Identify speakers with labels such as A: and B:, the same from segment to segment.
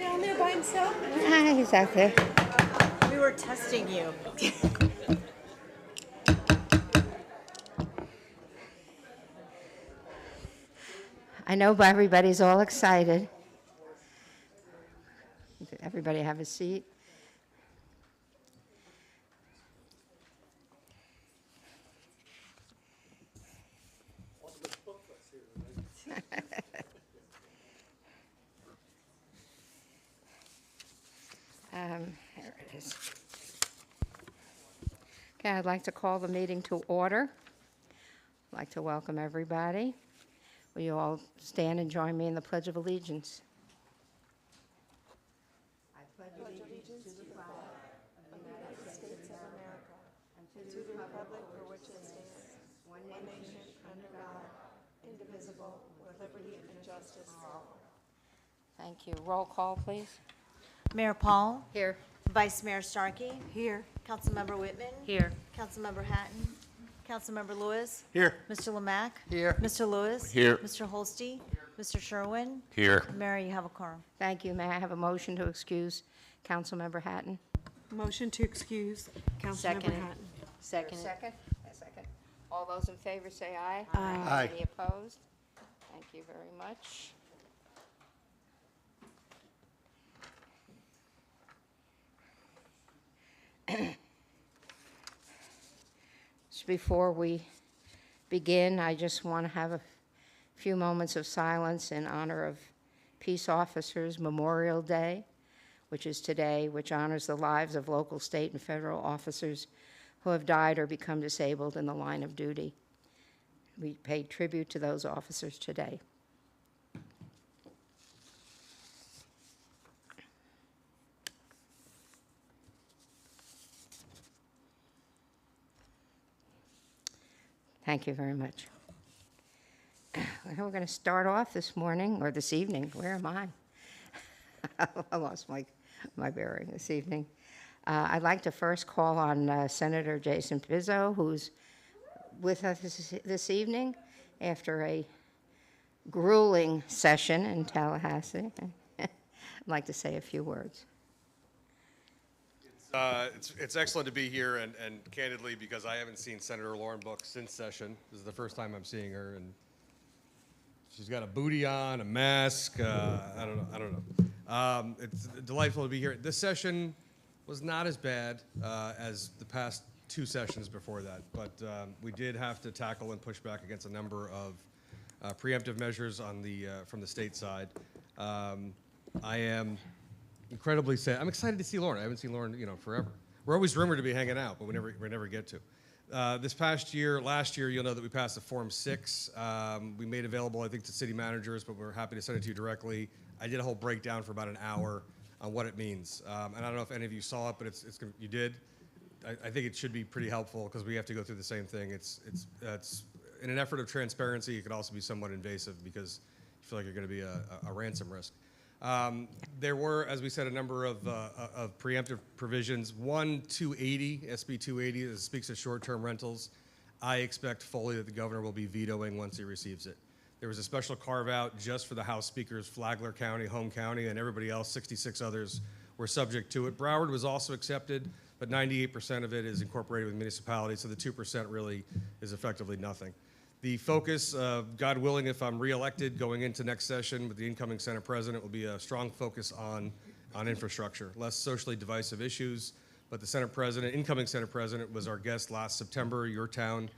A: down there by himself?
B: He's out there.
A: We were testing you.
B: I know everybody's all excited. Everybody have a seat. There it is. Okay, I'd like to call the meeting to order. I'd like to welcome everybody. Will you all stand and join me in the Pledge of Allegiance? I pledge allegiance to the flag of the United States of America and to the republic for which it stands, one nation, under God, indivisible, with liberty and justice for all. Thank you. Roll call, please.
A: Mayor Paul,
B: Here.
A: Vice Mayor Starkey. Here. Councilmember Whitman.
B: Here.
A: Councilmember Hatton. Councilmember Lewis.
C: Here.
A: Mr. Lemack.
C: Here.
A: Mr. Lewis.
C: Here.
A: Mr. Holste. Mr. Sherwin.
C: Here.
A: Mayor, you have a quorum.
B: Thank you. May I have a motion to excuse Councilmember Hatton?
D: Motion to excuse Councilmember
B: Second.
D: Hatton.
B: Second. Second? A second. All those in favor say aye.
C: Aye.
B: Any opposed? Thank you very much. Just before we begin, I just want to have a few moments of silence in honor of Peace Officers Memorial Day, which is today, which honors the lives of local, state, and federal officers who have died or become disabled in the line of duty. We pay tribute to those officers today. Thank you very much. We're going to start off this morning, or this evening. Where am I? I lost my bearing this evening. I'd like to first call on Senator Jason Pizzo, who's with us this evening after a grueling session in Tallahassee. I'd like to say a few words.
E: It's excellent to be here, and candidly, because I haven't seen Senator Lauren Book since session. This is the first time I'm seeing her, and she's got a booty on, a mask. I don't know. It's delightful to be here. This session was not as bad as the past two sessions before that, but we did have to tackle and push back against a number of preemptive measures on from the state side. I am incredibly sad. I'm excited to see Lauren. I haven't seen Lauren, forever. We're always rumored to be hanging out, but we never get to. This last year, you'll know that we passed the Form 6. We made available, I think, to city managers, but we're happy to send it to you directly. I did a whole breakdown for about an hour on what it means. And I don't know if any of you saw it, but you did. I think it should be pretty helpful because we have to go through the same thing. It's in an effort of transparency. It could also be somewhat invasive because you feel like you're going to be a ransom risk. There were, as we said, a number of preemptive provisions. 280, SB 280, that speaks of short-term rentals. I expect fully that the governor will be vetoing once he receives it. There was a special carve-out just for the House Speaker's Flagler County, home county, and everybody else, 66 others, were subject to it. Broward was also accepted, but 98% of it is incorporated with municipalities, so the 2% really is effectively nothing. The focus, God willing, if I'm reelected going into next session with the incoming Senate President, will be a strong focus on infrastructure, less socially divisive issues. But the incoming Senate President was our guest last September. Your town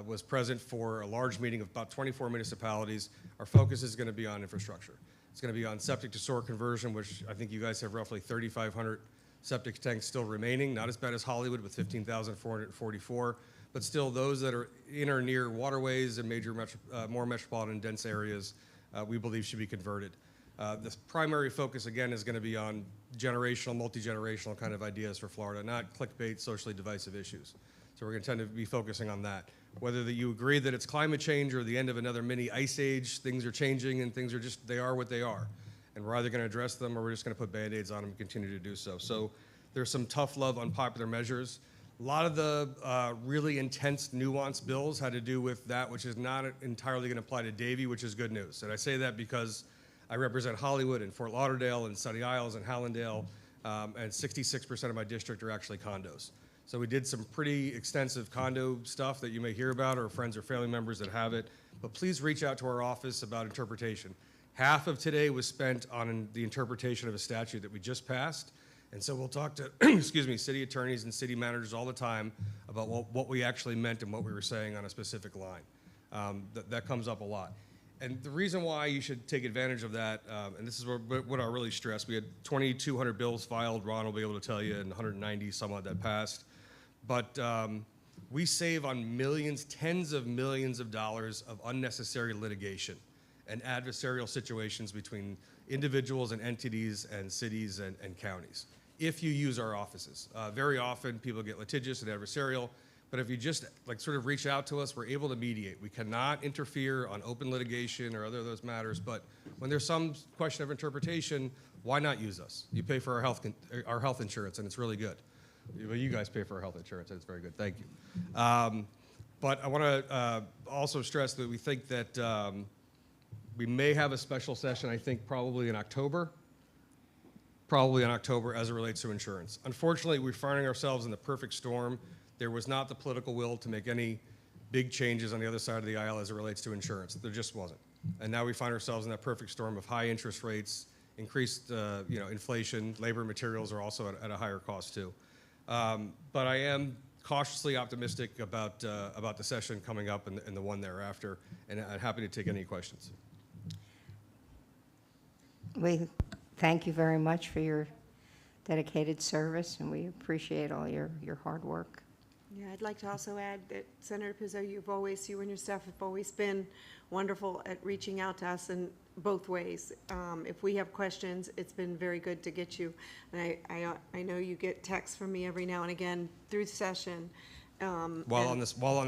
E: was present for a large meeting of about 24 municipalities. Our focus is going to be on infrastructure. It's going to be on septic to sewer conversion, which I think you guys have roughly 3,500 septic tanks still remaining. Not as bad as Hollywood with 15,444. But still, those that are in or near waterways and more metropolitan dense areas, we believe should be converted. The primary focus, again, is going to be on generational, multi-generational kind of ideas for Florida, not clickbait, socially divisive issues. So we're going to tend to be focusing on that. Whether you agree that it's climate change or the end of another mini ice age, things are changing and things are they are what they are. And we're either going to address them or we're just going to put Band-Aids on them and continue to do so. So there's some tough love, unpopular measures. A lot of the really intense, nuanced bills had to do with that, which is not entirely going to apply to Davie, which is good news. And I say that because I represent Hollywood and Fort Lauderdale and Sunny Isles and Hallandale, and 66% of my district are actually condos. So we did some pretty extensive condo stuff that you may hear about, or friends or family members that have it. But please reach out to our office about interpretation. Half of today was spent on the interpretation of a statute that we just passed. And so we'll talk to, excuse me, city attorneys and city managers all the time about what we actually meant and what we were saying on a specific line. That comes up a lot. And the reason why you should take advantage of that, and this is what I really stress, we had 2,200 bills filed, Ron will be able to tell you, and 190 some odd that passed. But we save on millions, tens of millions of dollars of unnecessary litigation and adversarial situations between individuals and entities and cities and counties, if you use our offices. Very often, people get litigious and adversarial, but if you just sort of reach out to us, we're able to mediate. We cannot interfere on open litigation or other of those matters, but when there's some question of interpretation, why not use us? You pay for our health insurance, and it's really good. Well, you guys pay for our health insurance, and it's very good. Thank you. But I want to also stress that we think that we may have a special session, I think probably in October. Probably in October as it relates to insurance. Unfortunately, we're finding ourselves in the perfect storm. There was not the political will to make any big changes on the other side of the aisle as it relates to insurance. There just wasn't. And now we find ourselves in that perfect storm of high interest rates, increased inflation, labor and materials are also at a higher cost too. But I am cautiously optimistic about the session coming up and the one thereafter, and I'm happy to take any questions.
B: We thank you very much for your dedicated service, and we appreciate all your hard work.
D: Yeah, I'd like to also add that Senator Pizzo, you and your staff have always been wonderful at reaching out to us in both ways. If we have questions, it's been very good to get you. And I know you get texts from me every now and again through the session.
E: While on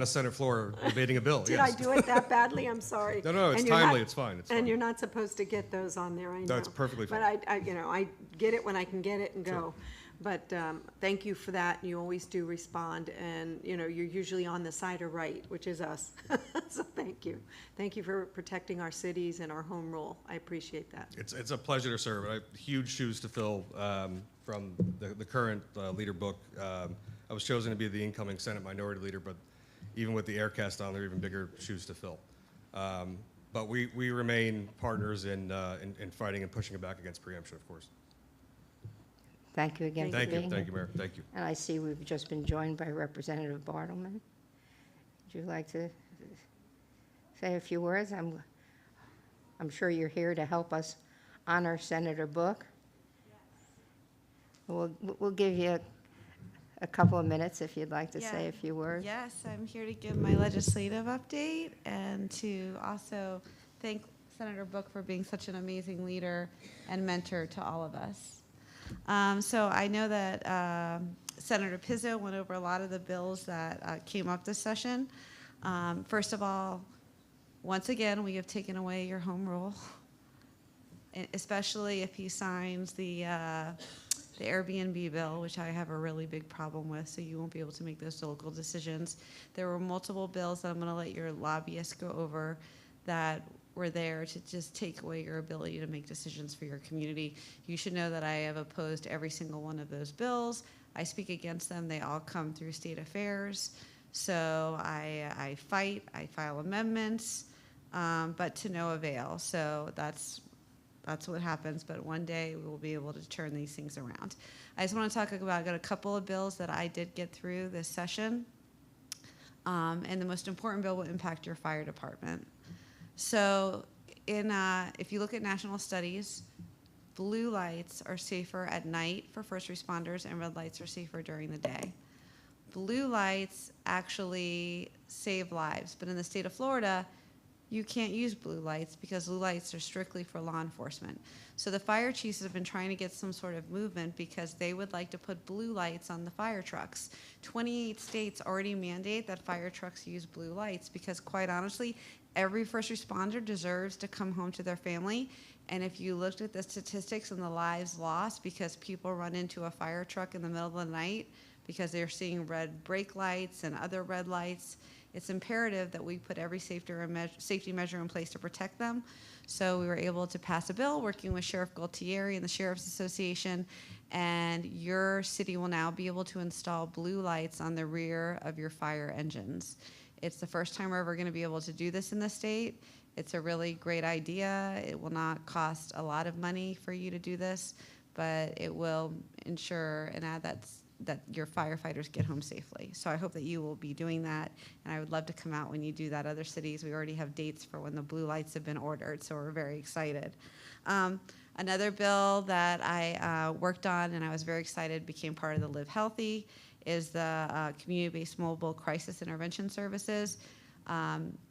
E: the Senate floor debating a bill.
D: Did
E: yes.
D: I do it that badly? I'm sorry.
E: No, it's
D: And you're
E: timely.
D: not-
E: It's fine. It's
D: And
E: fine.
D: you're not supposed to get those on there, I know.
E: That's perfectly fine.
D: But I get it when I can get it and go. But thank you for that. You always do respond, and you're usually on the side of right, which is us. So thank you. Thank you for protecting our cities and our home rule. I appreciate that.
E: It's a pleasure to serve. I have huge shoes to fill from the current leader book. I was chosen to be the incoming Senate Minority Leader, but even with the air cast on, there are even bigger shoes to fill. But we remain partners in fighting and pushing back against preemption, of course.
B: Thank you again for
E: Thank
B: being
E: you,
B: here.
E: thank you, Mayor. Thank you.
B: And I see we've just been joined by Representative Bartleman. Would you like to say a few words? I'm sure you're here to help us honor Senator Book. We'll give you a couple of minutes if you'd like to say
C: Yeah.
B: a few words.
C: Yes, I'm here to give my legislative update and to also thank Senator Book for being such an amazing leader and mentor to all of us. So I know that Senator Pizzo went over a lot of the bills that came up this session. First of all, once again, we have taken away your home rule, especially if he signs the Airbnb bill, which I have a really big problem with, so you won't be able to make those local decisions. There were multiple bills that I'm going to let your lobbyists go over that were there to just take away your ability to make decisions for your community. You should know that I have opposed every single one of those bills. I speak against them. They all come through state affairs. So I fight, I file amendments, but to no avail. So that's what happens, but one day we will be able to turn these things around. I just want to talk about, I got a couple of bills that I did get through this session, and the most important bill will impact your fire department. So if you look at national studies, blue lights are safer at night for first responders and red lights are safer during the day. Blue lights actually save lives, but in the state of Florida, you can't use blue lights because blue lights are strictly for law enforcement. So the fire chiefs have been trying to get some sort of movement because they would like to put blue lights on the fire trucks. 28 states already mandate that fire trucks use blue lights because, quite honestly, every first responder deserves to come home to their family. And if you looked at the statistics and the lives lost because people run into a fire truck in the middle of the night because they're seeing red brake lights and other red lights, it's imperative that we put every safety measure in place to protect them. So we were able to pass a bill working with Sheriff Gualtieri and the Sheriff's Association, and your city will now be able to install blue lights on the rear of your fire engines. It's the first time we're ever going to be able to do this in the state. It's a really great idea. It will not cost a lot of money for you to do this, but it will ensure and add that your firefighters get home safely. So I hope that you will be doing that, and I would love to come out when you do that. Other cities, we already have dates for when the blue lights have been ordered, so we're very excited. Another bill that I worked on and I was very excited became part of the Live Healthy is the community-based mobile crisis intervention services.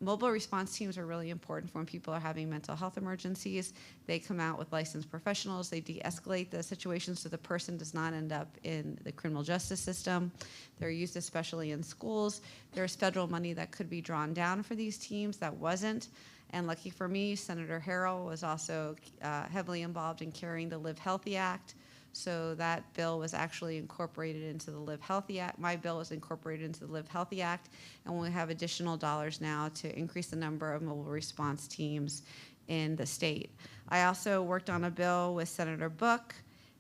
C: Mobile response teams are really important for when people are having mental health emergencies. They come out with licensed professionals. They de-escalate the situation so the person does not end up in the criminal justice system. They're used especially in schools. There's federal money that could be drawn down for these teams that wasn't. And lucky for me, Senator Harrell was also heavily involved in carrying the Live Healthy Act. So that bill was actually incorporated into the Live Healthy Act. My bill was incorporated into the Live Healthy Act, and we have additional dollars now to increase the number of mobile response teams in the state. I also worked on a bill with Senator Book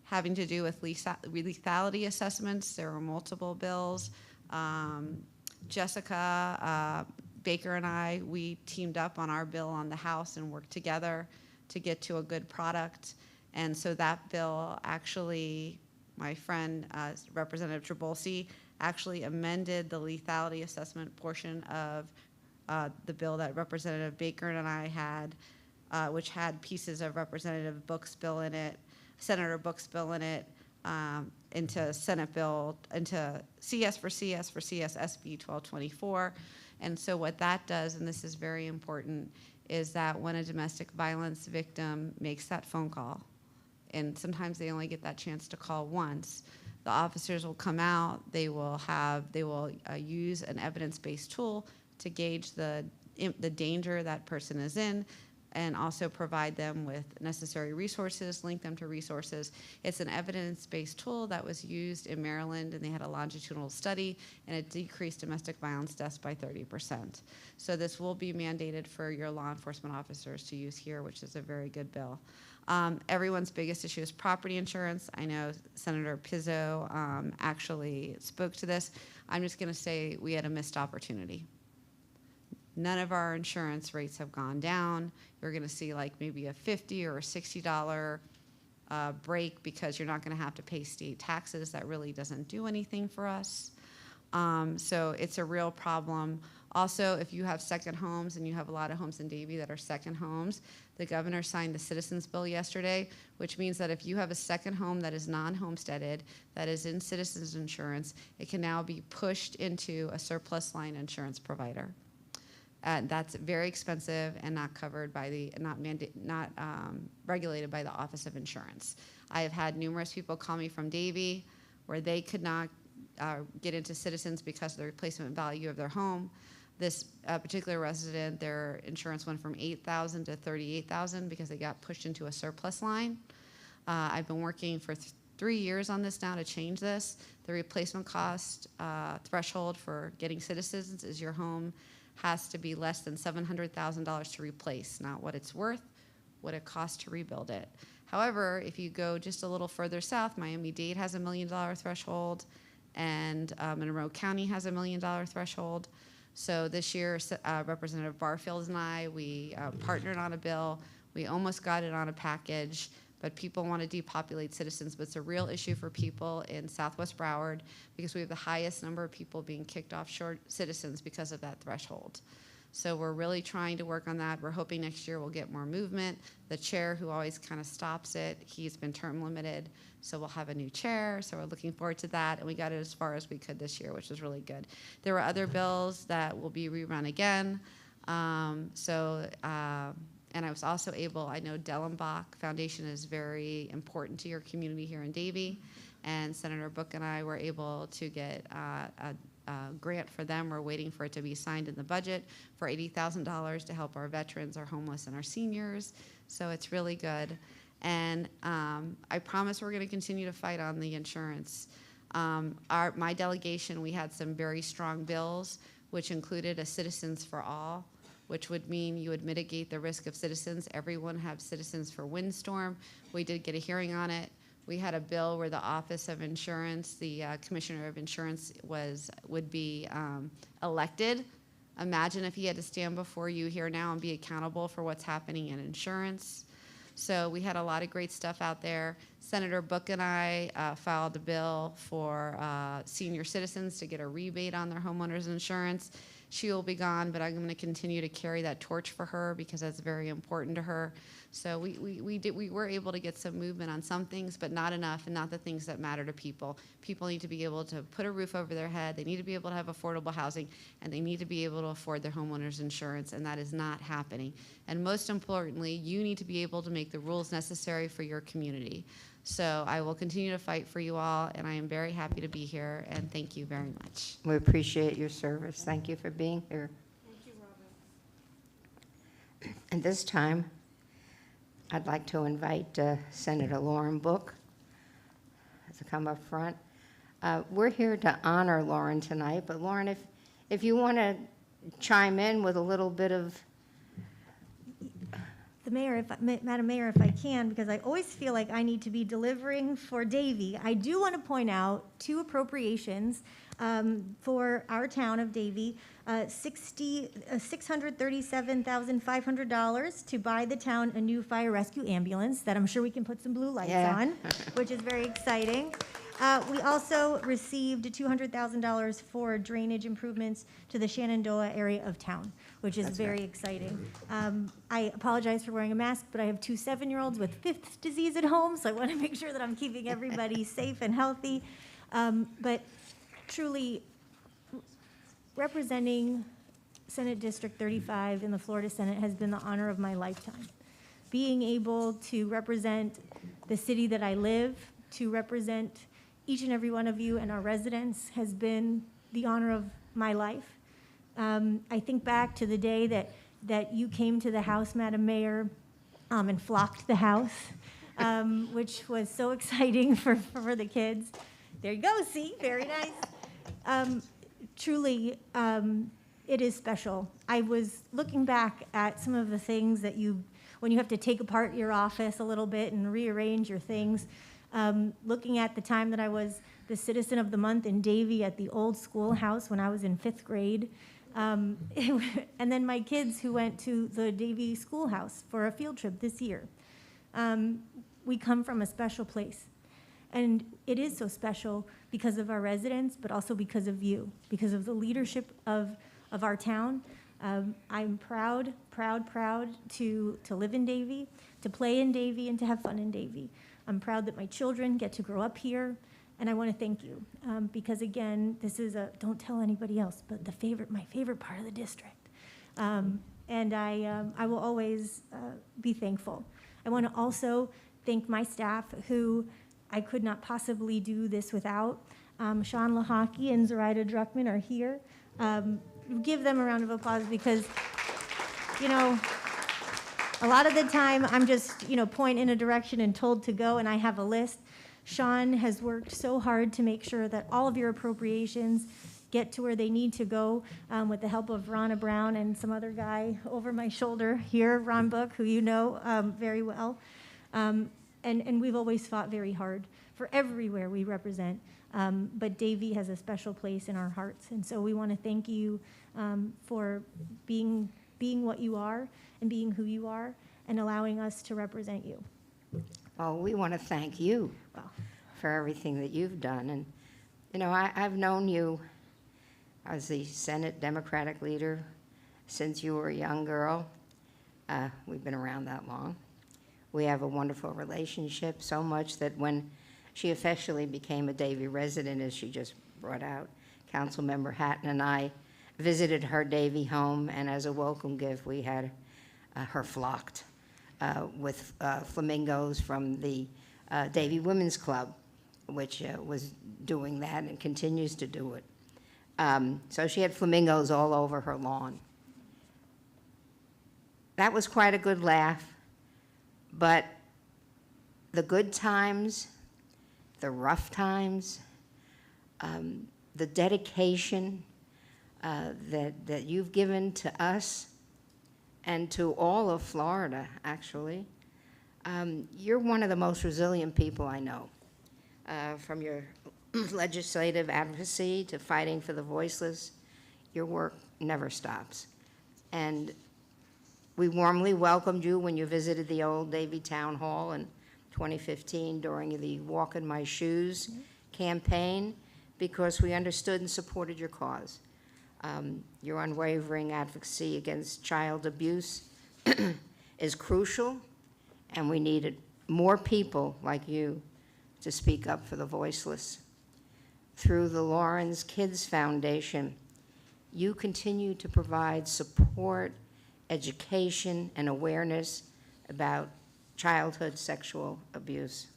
C: having to do with lethality assessments. There were multiple bills. Jessica Baker and I, we teamed up on our bill on the House and worked together to get to a good product. And so that bill actually, my friend, Representative Trabolsi, actually amended the lethality assessment portion of the bill that Representative Baker and I had, which had pieces of Representative Book's bill in it, Senator Book's bill in it, into Senate bill, into CS for CS for CS SB 1224. And so what that does, and this is very important, is that when a domestic violence victim makes that phone call, and sometimes they only get that chance to call once, the officers will come out, they will use an evidence-based tool to gauge the danger that person is in, and also provide them with necessary resources, link them to resources. It's an evidence-based tool that was used in Maryland, and they had a longitudinal study, and it decreased domestic violence deaths by 30%. So this will be mandated for your law enforcement officers to use here, which is a very good bill. Everyone's biggest issue is property insurance. I know Senator Pizzo actually spoke to this. I'm just going to say we had a missed opportunity. None of our insurance rates have gone down. You're going to see like maybe a $50 or a $60 break because you're not going to have to pay state taxes. That really doesn't do anything for us. So it's a real problem. Also, if you have second homes, and you have a lot of homes in Davie that are second homes, the governor signed the Citizens Bill yesterday, which means that if you have a second home that is non-homesteaded, that is in Citizens Insurance, it can now be pushed into a surplus line insurance provider. That's very expensive and not covered by the, not regulated by the Office of Insurance. I have had numerous people call me from Davie where they could not get into Citizens because of the replacement value of their home. This particular resident, their insurance went from $8,000 to $38,000 because they got pushed into a surplus line. I've been working for 3 years on this now to change this. The replacement cost threshold for getting Citizens is your home has to be less than $700,000 to replace, not what it's worth, what it costs to rebuild it. However, if you go just a little further south, Miami-Dade has $1 million threshold, and Monroe County has $1 million threshold. So this year, Representative Barfield and I, we partnered on a bill. We almost got it on a package, but people want to depopulate Citizens. But it's a real issue for people in Southwest Broward because we have the highest number of people being kicked off Citizens because of that threshold. So we're really trying to work on that. We're hoping next year we'll get more movement. The chair who always kind of stops it, he's been term limited. So we'll have a new chair. So we're looking forward to that. And we got it as far as we could this year, which was really good. There were other bills that will be rerun again. And I was also able, I know Dellenbach Foundation is very important to your community here in Davie. And Senator Book and I were able to get a grant for them. We're waiting for it to be signed in the budget for $80,000 to help our veterans, our homeless, and our seniors. So it's really good. And I promise we're going to continue to fight on the insurance. My delegation, we had some very strong bills. which included a Citizens for All, which would mean you would mitigate the risk of citizens. Everyone have Citizens for Windstorm. We did get a hearing on it. We had a bill where the Office of Insurance, the Commissioner of Insurance would be elected. Imagine if he had to stand before you here now and be accountable for what's happening in insurance. So we had a lot of great stuff out there. Senator Book and I filed a bill for senior citizens to get a rebate on their homeowners insurance. She will be gone, but I'm going to continue to carry that torch for her because that's very important to her. So we were able to get some movement on some things, but not enough, and not the things that matter to people. People need to be able to put a roof over their head. They need to be able to have affordable housing, and they need to be able to afford their homeowners insurance, and that is not happening. And most importantly, you need to be able to make the rules necessary for your community. So I will continue to fight for you all, and I am very happy to be here, and thank you very much.
B: We appreciate your service. Thank you for being here.
D: Thank you, Robin.
B: And this time, I'd like to invite Senator Lauren Book to come up front. We're here to honor Lauren tonight, but Lauren, if you want to chime in with a little bit of,
F: The mayor, Madam Mayor, if I can, because I always feel like I need to be delivering for Davie. I do want to point out two appropriations for our town of Davie. $637,500 to buy the town a new fire rescue ambulance that I'm sure we can put some blue lights
B: Yeah.
F: on, which is very exciting. We also received $200,000 for drainage improvements to the Shenandoah area of town, which is
B: That's
F: very
B: right.
F: exciting. I apologize for wearing a mask, but I have two 7-year-olds with fifth disease at home, so I want to make sure that I'm keeping everybody safe and healthy. But truly, representing Senate District 35 in the Florida Senate has been the honor of my lifetime. Being able to represent the city that I live, to represent each and every one of you and our residents has been the honor of my life. I think back to the day that you came to the House, Madam Mayor, and flocked the House, which was so exciting for the kids. There you go, see, very nice. Truly, it is special. I was looking back at some of the things that when you have to take apart your office a little bit and rearrange your things, looking at the time that I was the Citizen of the Month in Davie at the old schoolhouse when I was in 5th grade. And then my kids who went to the Davie schoolhouse for a field trip this year. We come from a special place. And it is so special because of our residents, but also because of you, because of the leadership of our town. I'm proud to live in Davie, to play in Davie, and to have fun in Davie. I'm proud that my children get to grow up here, and I want to thank you because again, this is don't tell anybody else, but my favorite part of the district, and I will always be thankful. I want to also thank my staff who I could not possibly do this without. Sean Lahaki and Zoraida Druckman are here. Give them a round of applause because, you know, a lot of the time I'm just, point in a direction and told to go, and I have a list. Sean has worked so hard to make sure that all of your appropriations get to where they need to go with the help of Ronna Brown and some other guy over my shoulder here, Ron Book, who you know very well. And we've always fought very hard for everywhere we represent. But Davie has a special place in our hearts. And so we want to thank you for being what you are and being who you are and allowing us to represent you.
B: well, we want to thank you
F: Well,
B: for everything that you've done. And, I've known you as the Senate Democratic leader since you were a young girl. We've been around that long. We have a wonderful relationship, so much that when she officially became a Davie resident, as she just brought out, Councilmember Hatton and I visited her Davie home, and as a welcome gift, we had her flocked with flamingos from the Davie Women's Club, which was doing that and continues to do it. So she had flamingos all over her lawn. That was quite a good laugh, but the good times, the rough times, the dedication, that you've given to us and to all of Florida, actually. You're one of the most resilient people I know, from your legislative advocacy to fighting for the voiceless. Your work never stops. And we warmly welcomed you when you visited the old Davie Town Hall in 2015 during the Walk in My Shoes campaign, because we understood and supported your cause. Your unwavering advocacy against child abuse is crucial, and we needed more people like you to speak up for the voiceless. Through the Lawrence Kids Foundation, you continue to provide support, education, and awareness about childhood sexual abuse.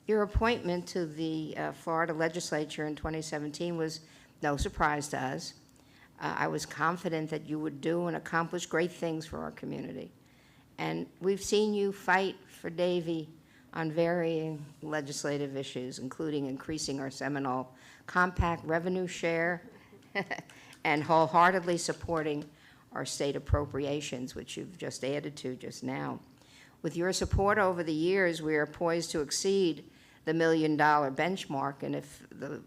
B: Your appointment to the Florida legislature in 2017 was no surprise to us. I was confident that you would do and accomplish great things for our community. And we've seen you fight for Davie on varying legislative issues, including increasing our Seminole compact revenue share and wholeheartedly supporting our state appropriations, which you've just added to just now. With your support over the years, we are poised to exceed the $1 million benchmark, and if the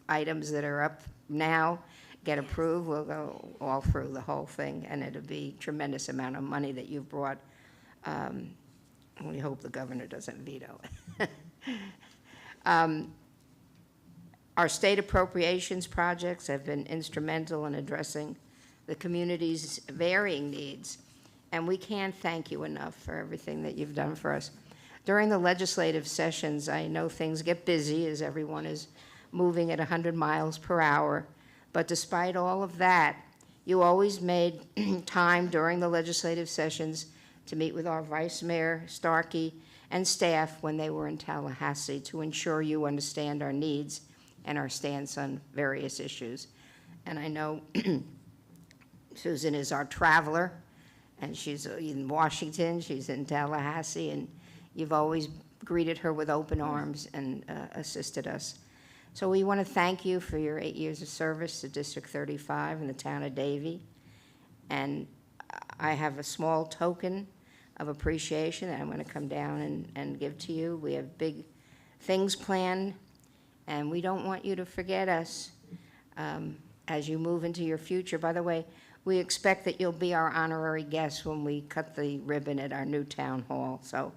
B: items that are up now get approved, we'll go all through the whole thing, and it'll be a tremendous amount of money that you've brought. We hope the governor doesn't veto it. Our state appropriations projects have been instrumental in addressing the community's varying needs, and we can't thank you enough for everything that you've done for us. During the legislative sessions, I know things get busy as everyone is moving at 100 miles per hour, but despite all of that, you always made time during the legislative sessions to meet with our Vice Mayor Starkey and staff when they were in Tallahassee to ensure you understand our needs and our stance on various issues. And I know Susan is our traveler, and she's in Washington, she's in Tallahassee, and you've always greeted her with open arms and assisted us. So we want to thank you for your 8 years of service to District 35 in the town of Davie. And I have a small token of appreciation that I'm going to come down and give to you. We have big things planned, and we don't want you to forget us as you move into your future. By the way, we expect that you'll be our honorary guest when we cut the ribbon at our new town hall. So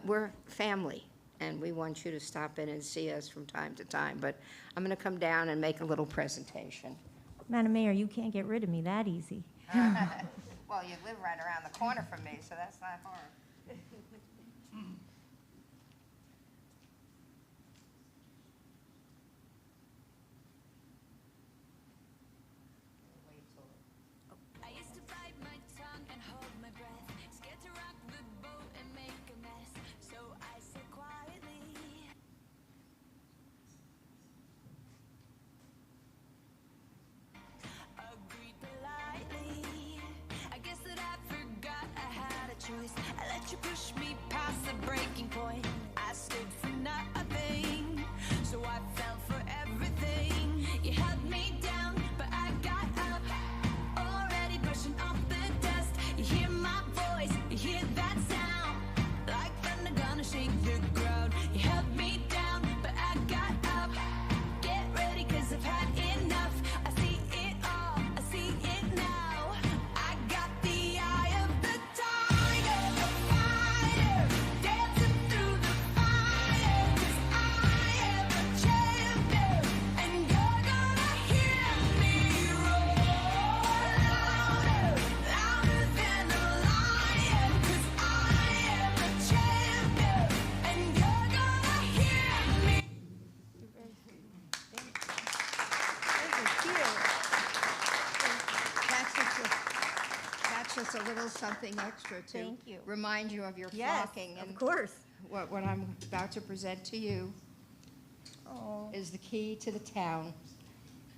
B: we're family, and we want you to stop in and see us from time to time. But I'm going to come down and make a little presentation.
F: Madam Mayor, you can't get rid of me that easy.
B: Well, you live right around the corner from me, so that's not hard.
G: I used to bite my tongue and hold my breath, scared to rock the boat and make a mess, so I said quietly, agreed politely. I guess that I forgot I had a choice. I let you push me past the breaking point. I stood for nothing, so I fell for everything. You held me down, but I got up. Already brushing off the dust. You hear my voice, you hear that sound, like thunder gonna shake the ground. You held me down, but I got up. Get ready, 'cause I've had enough. I see it all, I see it now. I got the eye of the tiger, the fighter, dancing through the fire. 'Cause I am a champion, and you're gonna hear me roar louder, louder than a lion. 'Cause I am a champion, and you're gonna hear me.
B: That's just a little something extra to
F: Thank you.
B: remind you of your
F: Yes,
B: flocking.
F: of
B: And
F: course.
B: what I'm about to present to you is the key to the town.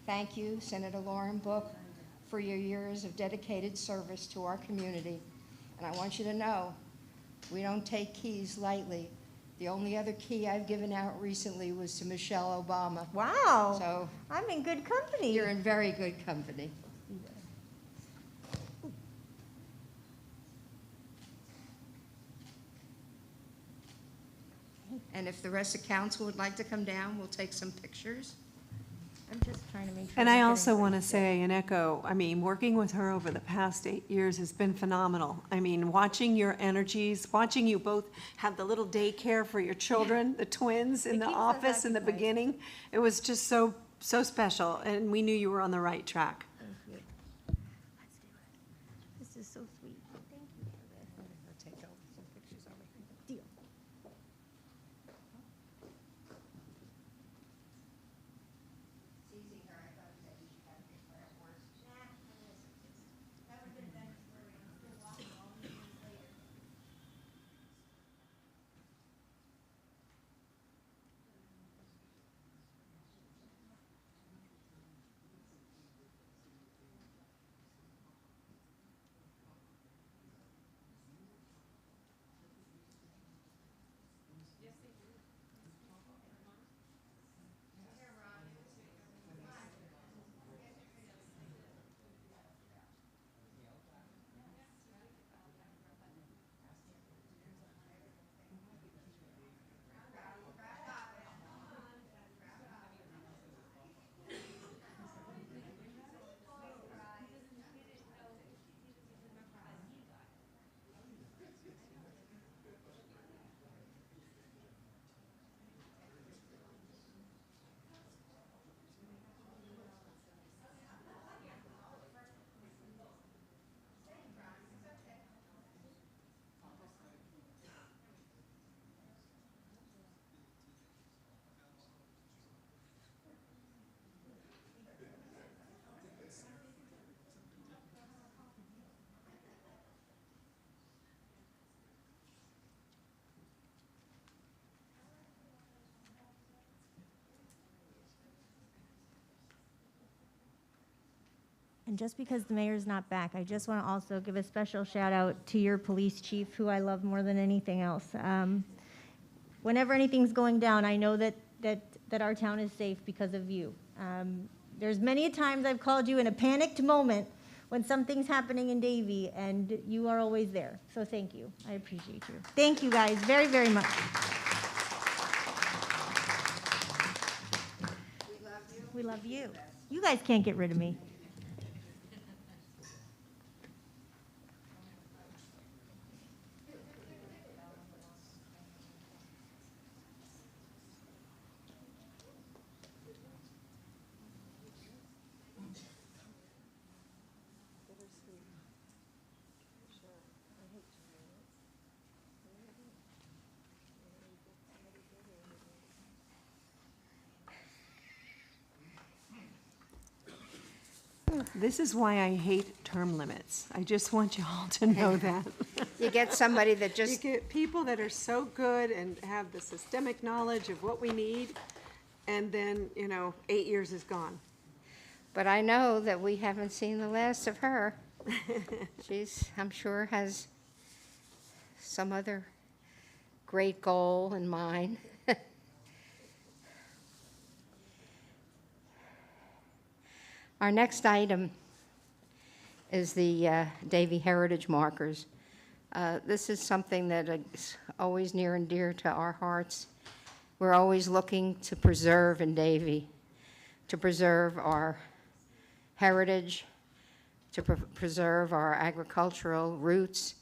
B: Thank you, Senator Lauren Book, for your years of dedicated service to our community. And I want you to know, we don't take keys lightly. The only other key I've given out recently was to Michelle Obama.
F: Wow.
B: So
F: I'm in good company.
B: you're in very good company. And if the rest of council would like to come down, we'll take some pictures.
F: I'm just trying to make sure.
D: And
F: we're
D: I
F: getting
D: also want to
F: things
D: say and echo, I mean, working with her over the past 8 years has been phenomenal. I mean, watching your energies, watching you both have the little daycare for your children, the twins in
F: It
D: the
F: keeps us
D: office in the
F: occupied.
D: beginning, it was just so, so special, and we knew you were on the right track.
F: Thank you. Let's do it. This is so sweet. Thank you for this.
B: We'll take some pictures over here.
F: Deal. And just because the mayor's not back, I just want to also give a special shout out to your police chief, who I love more than anything else. Whenever anything's going down, I know that our town is safe because of you. There's many a times I've called you in a panicked moment when something's happening in Davie, and you are always there. So thank you. I appreciate you. Thank you guys very, very much. We love you. You guys can't get rid of me.
D: This is why I hate term limits. I just want you all to know that.
B: You get somebody that
D: You
B: just,
D: get people that are so good and have the systemic knowledge of what we need, and then, 8 years is gone.
B: but I know that we haven't seen the last of her. She's, I'm sure, has some other great goal in mind. Our next item is the Davie Heritage Markers. This is something that is always near and dear to our hearts. We're always looking to preserve in Davie, to preserve our heritage, to preserve our agricultural roots,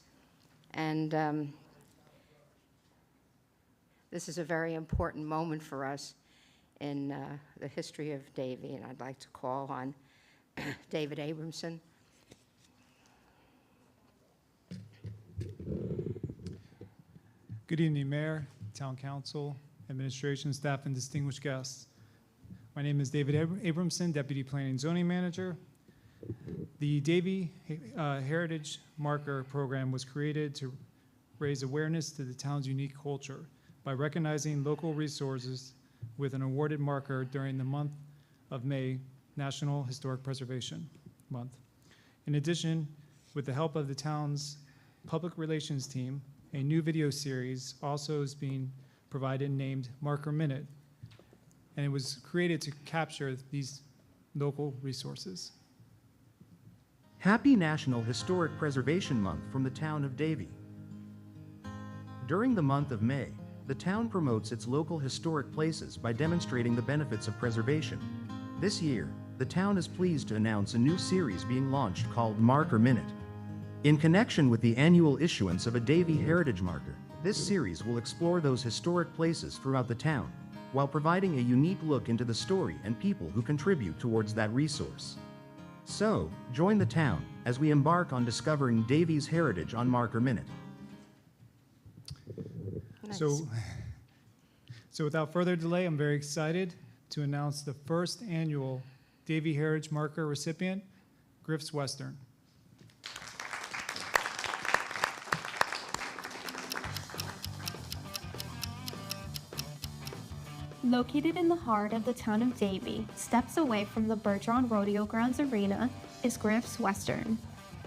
B: and this is a very important moment for us in the history of Davie, and I'd like to call on David Abramson.
H: Good evening, Mayor, Town Council, Administration, staff, and distinguished guests. My name is David Abramson, Deputy Planning and Zoning Manager. The Davie Heritage Marker Program was created to raise awareness to the town's unique culture by recognizing local resources with an awarded marker during the month of May, National Historic Preservation Month. In addition, with the help of the town's public relations team, a new video series also is being provided named Marker Minute, and it was created to capture these local resources.
I: Happy National Historic Preservation Month from the town of Davie. During the month of May, the town promotes its local historic places by demonstrating the benefits of preservation. This year, the town is pleased to announce a new series being launched called Marker Minute. In connection with the annual issuance of a Davie Heritage Marker, this series will explore those historic places throughout the town, while providing a unique look into the story and people who contribute towards that resource. So, join the town as we embark on discovering Davie's heritage on Marker Minute.
B: Nice.
H: So without further delay, I'm very excited to announce the first annual Davie Heritage Marker recipient, Griff's Western.
J: Located in the heart of the town of Davie, steps away from the Bergeron Rodeo Grounds Arena, is Griff's Western,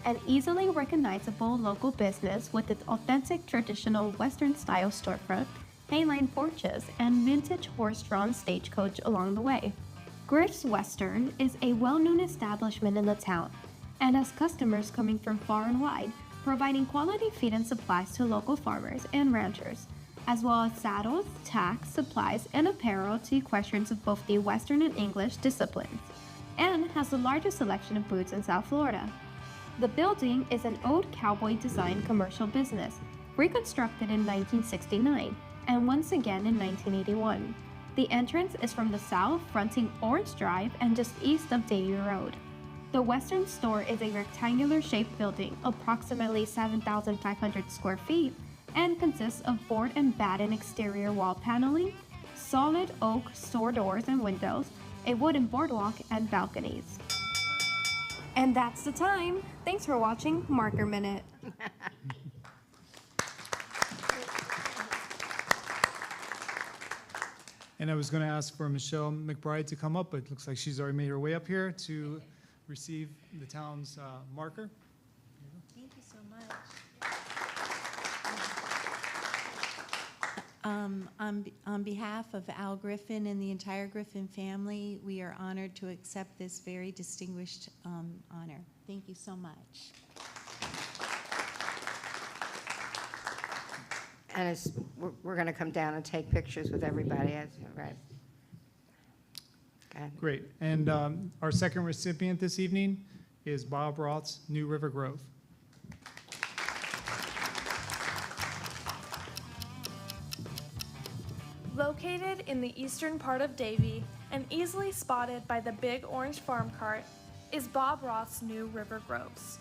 J: an easily recognizable local business with its authentic traditional Western-style storefront, hayline porches, and vintage horse-drawn stagecoach along the way. Griff's Western is a well-known establishment in the town and has customers coming from far and wide, providing quality feed and supplies to local farmers and ranchers, as well as saddles, tacks, supplies, and apparel to equestrians of both the Western and English disciplines, and has the largest selection of boots in South Florida. The building is an old cowboy-designed commercial business, reconstructed in 1969, and once again in 1981. The entrance is from the south, fronting Orange Drive and just east of Davie Road. The Western store is a rectangular-shaped building, approximately 7,500 square feet, and consists of board and batten exterior wall paneling, solid oak store doors and windows, a wooden boardwalk, and balconies. And that's the time. Thanks for watching Marker Minute.
H: And I was going to ask for Michelle McBride to come up, but it looks like she's already made her way up here to receive the town's marker.
A: Thank you so much.
K: On behalf of Al Griffin and the entire Griffin family, we are honored to accept this very distinguished honor. Thank you so much.
B: And we're going to come down and take pictures with everybody, right? Okay.
H: Great. And our second recipient this evening is Bob Roth's New River Grove.
L: Located in the eastern part of Davie and easily spotted by the Big Orange Farm Cart is Bob Roth's New River Groves.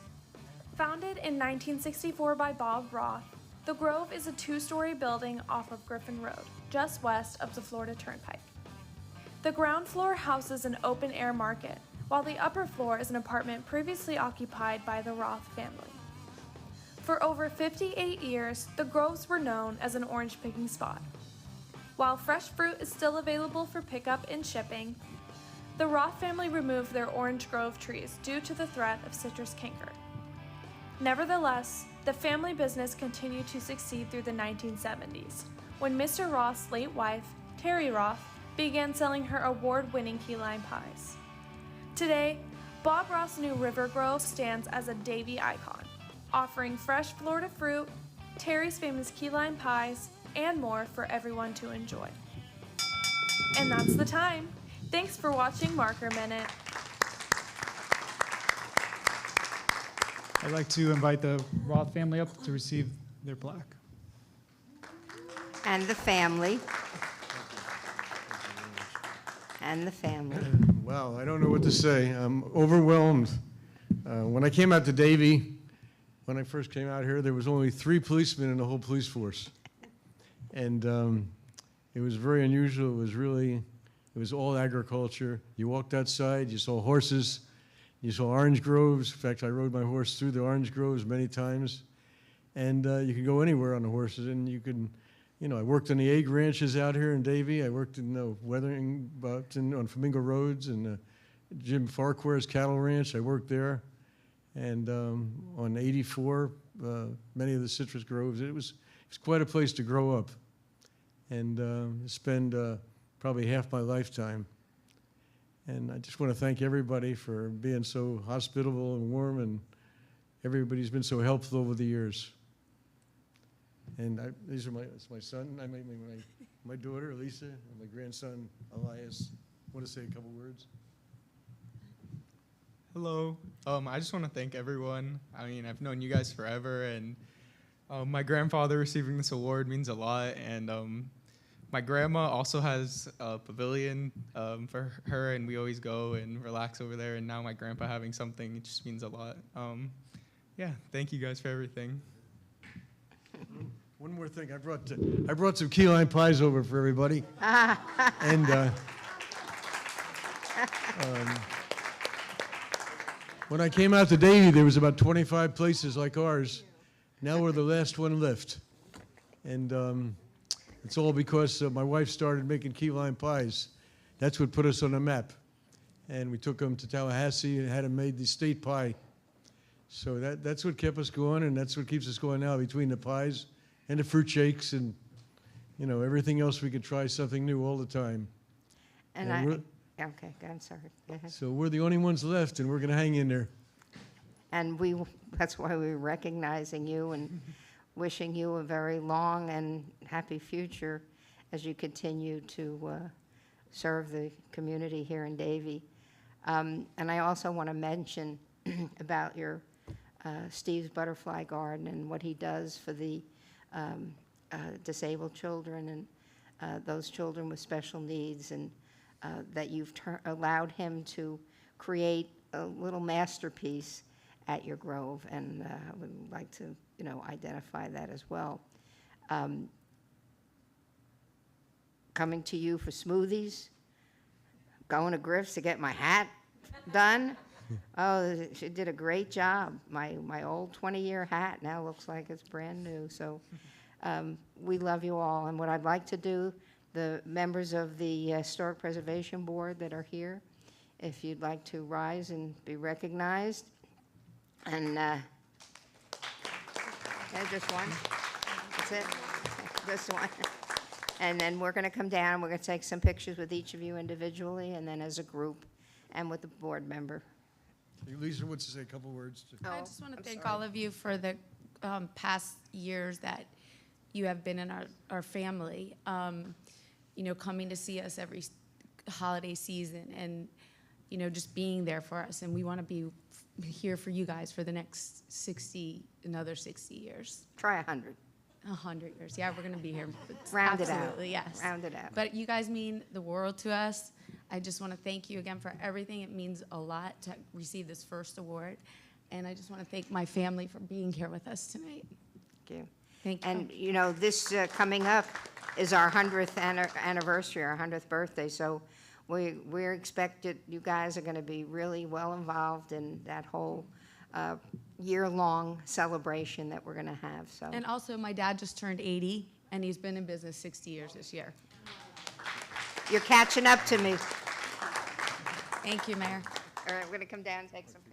L: Founded in 1964 by Bob Roth, the Grove is a two-story building off of Griffin Road, just west of the Florida Turnpike. The ground floor houses an open-air market, while the upper floor is an apartment previously occupied by the Roth family. For over 58 years, the Groves were known as an orange picking spot. While fresh fruit is still available for pickup and shipping, the Roth family removed their orange grove trees due to the threat of citrus canker. Nevertheless, the family business continued to succeed through the 1970s, when Mr. Roth's late wife, Terry Roth, began selling her award-winning key lime pies. Today, Bob Roth's New River Grove stands as a Davie icon, offering fresh Florida fruit, Terry's famous key lime pies, and more for everyone to enjoy. And that's the time. Thanks for watching Marker Minute.
H: I'd like to invite the Roth family up to receive their plaque.
B: And the family. And the family.
M: Wow, I don't know what to say. I'm overwhelmed. When I came out to Davie, when I first came out here, there was only 3 policemen in the whole police force. And it was very unusual. It was all agriculture. You walked outside, you saw horses, you saw orange groves. In fact, I rode my horse through the orange groves many times. And you could go anywhere on the horses, and you could, I worked on the egg ranches out here in Davie. I worked in weathering on Flamingo Roads and Jim Farquhar's cattle ranch. I worked there. And on 84, many of the citrus groves. It was quite a place to grow up. and spend probably half my lifetime. And I just want to thank everybody for being so hospitable and warm, and everybody's been so helpful over the years. And these are it's my son, my daughter, Lisa, and my grandson, Elias. Want to say a couple words?
N: Hello. I just want to thank everyone. I mean, I've known you guys forever, and my grandfather receiving this award means a lot. And my grandma also has a pavilion for her, and we always go and relax over there. And now my grandpa having something, it just means a lot. Yeah, thank you guys for everything.
M: One more thing, I brought some key lime pies over for everybody. And when I came out to Davie, there was about 25 places like ours. Now we're the last one left. And it's all because my wife started making key lime pies. That's what put us on the map. And we took them to Tallahassee and had them made the state pie. So that's what kept us going, and that's what keeps us going now, between the pies and the fruit shakes and, you know, everything else. We could try something new all the time.
B: And okay, I'm sorry. Go ahead.
M: So we're the only ones left, and we're going to hang in there.
B: And that's why we're recognizing you and wishing you a very long and happy future as you continue to serve the community here in Davie. And I also want to mention about your Steve's Butterfly Garden and what he does for the disabled children and those children with special needs, and that you've allowed him to create a little masterpiece at your grove, and I would like to, you know, identify that as well. Coming to you for smoothies, going to Griff's to get my hat done. Oh, she did a great job. My old 20-year hat now looks like it's brand new. So we love you all. And what I'd like to do, the members of the Historic Preservation Board that are here, if you'd like to rise and be recognized. And just one. That's it. Just one. And then we're going to come down. We're going to take some pictures with each of you individually, and then as a group, and with the board member.
M: Lisa wants to say a couple words.
O: I just want to thank all of you for the past years that you have been in our family. You know, coming to see us every holiday season, and you know, just being there for us. And we want to be here for you guys for the next another 60 years.
B: Try 100.
O: 100 years. Yeah, we're going to be here.
B: Round it out.
O: Absolutely, yes.
B: Round it out.
O: But you guys mean the world to us. I just want to thank you again for everything. It means a lot to receive this first award. And I just want to thank my family for being here with us tonight.
B: Thank you.
O: Thank you.
B: And, you know, this coming up is our 100th anniversary, our 100th birthday. So we're expected, you guys are going to be really well involved in that whole year-long celebration that we're going to have. So.
O: And also, my dad just turned 80, and he's been in business 60 years this year.
B: You're catching up to me.
O: Thank you, Mayor.
B: All right, we're going to come down and take some pictures.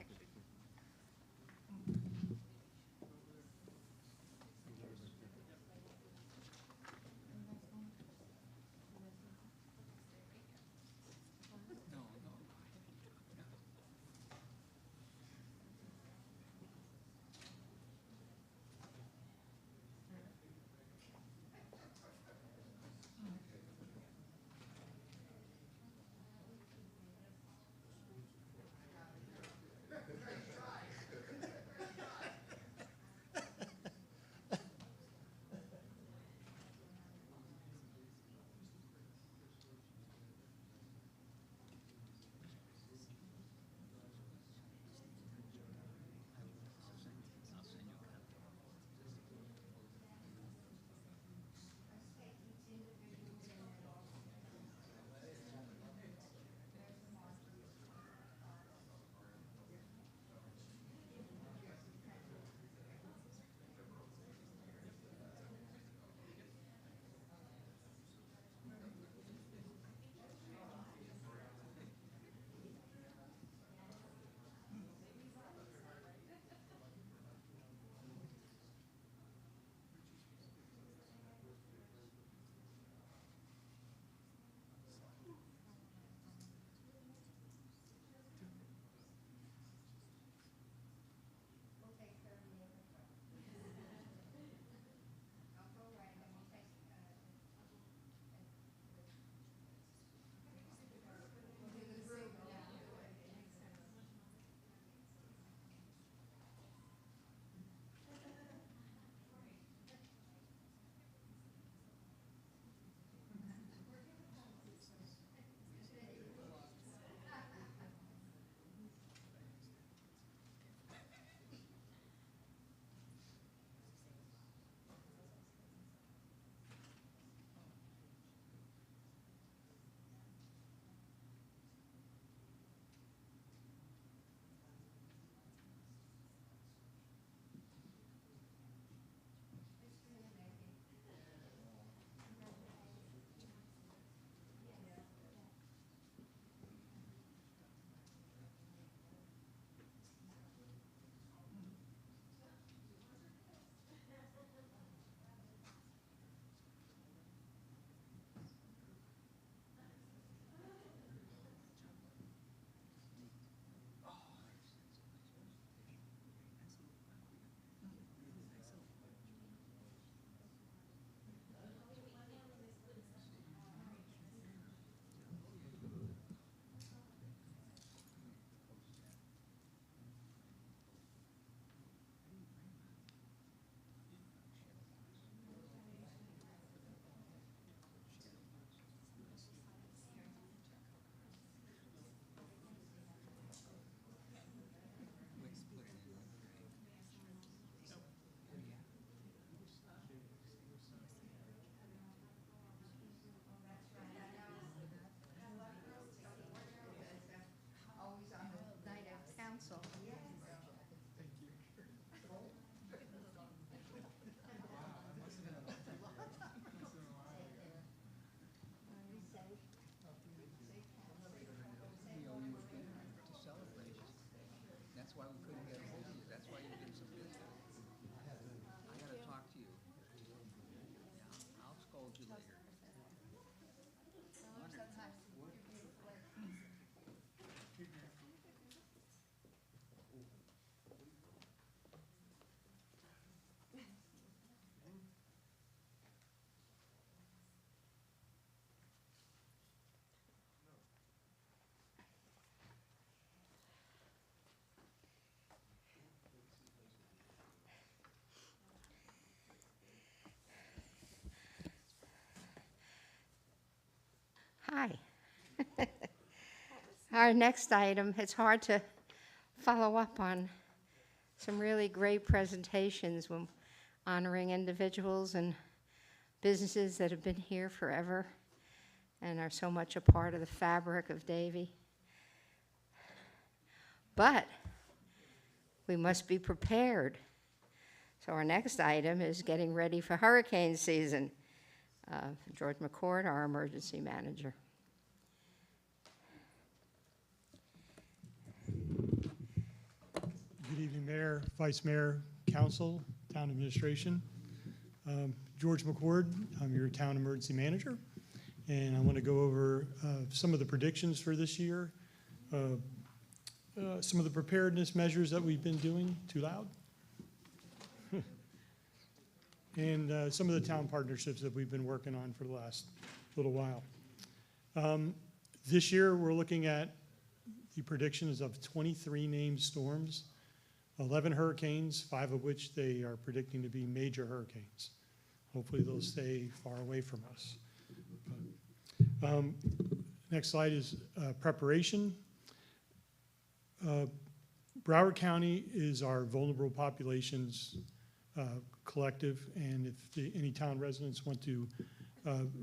B: Our next item, it's hard to follow up on some really great presentations when honoring individuals and businesses that have been here forever and are so much a part of the fabric of Davie. But we must be prepared. So our next item is getting ready for hurricane season. George McCord, our emergency manager.
P: Good evening, Mayor, Vice Mayor, Council, Town Administration. George McCord, I'm your Town Emergency Manager, and I want to go over some of the predictions for this year, some of the preparedness measures that we've been doing, too loud, and some of the town partnerships that we've been working on for the last little while. This year, we're looking at the predictions of 23 named storms, 11 hurricanes, 5 of which they are predicting to be major hurricanes. Hopefully they'll stay far away from us. Next slide is preparation. Broward County is our vulnerable populations collective, and if any town residents want to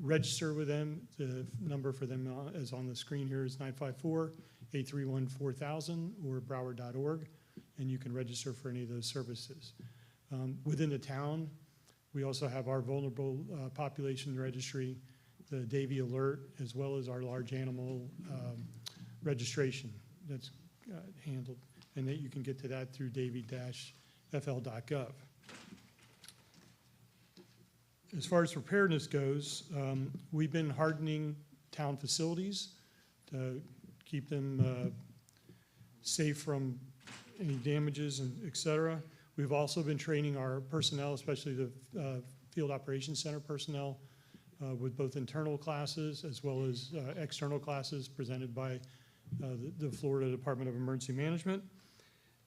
P: register with them, the number for them is on the screen here is 954-831-4000 or broward.org, and you can register for any of those services. Within the town, we also have our vulnerable population registry, the Davie Alert, as well as our large animal registration that's handled, and that you can get to that through davie-fl.gov. As far as preparedness goes, we've been hardening town facilities to keep them safe from any damages and et cetera. We've also been training our personnel, especially the Field Operations Center personnel, with both internal classes as well as external classes presented by the Florida Department of Emergency Management.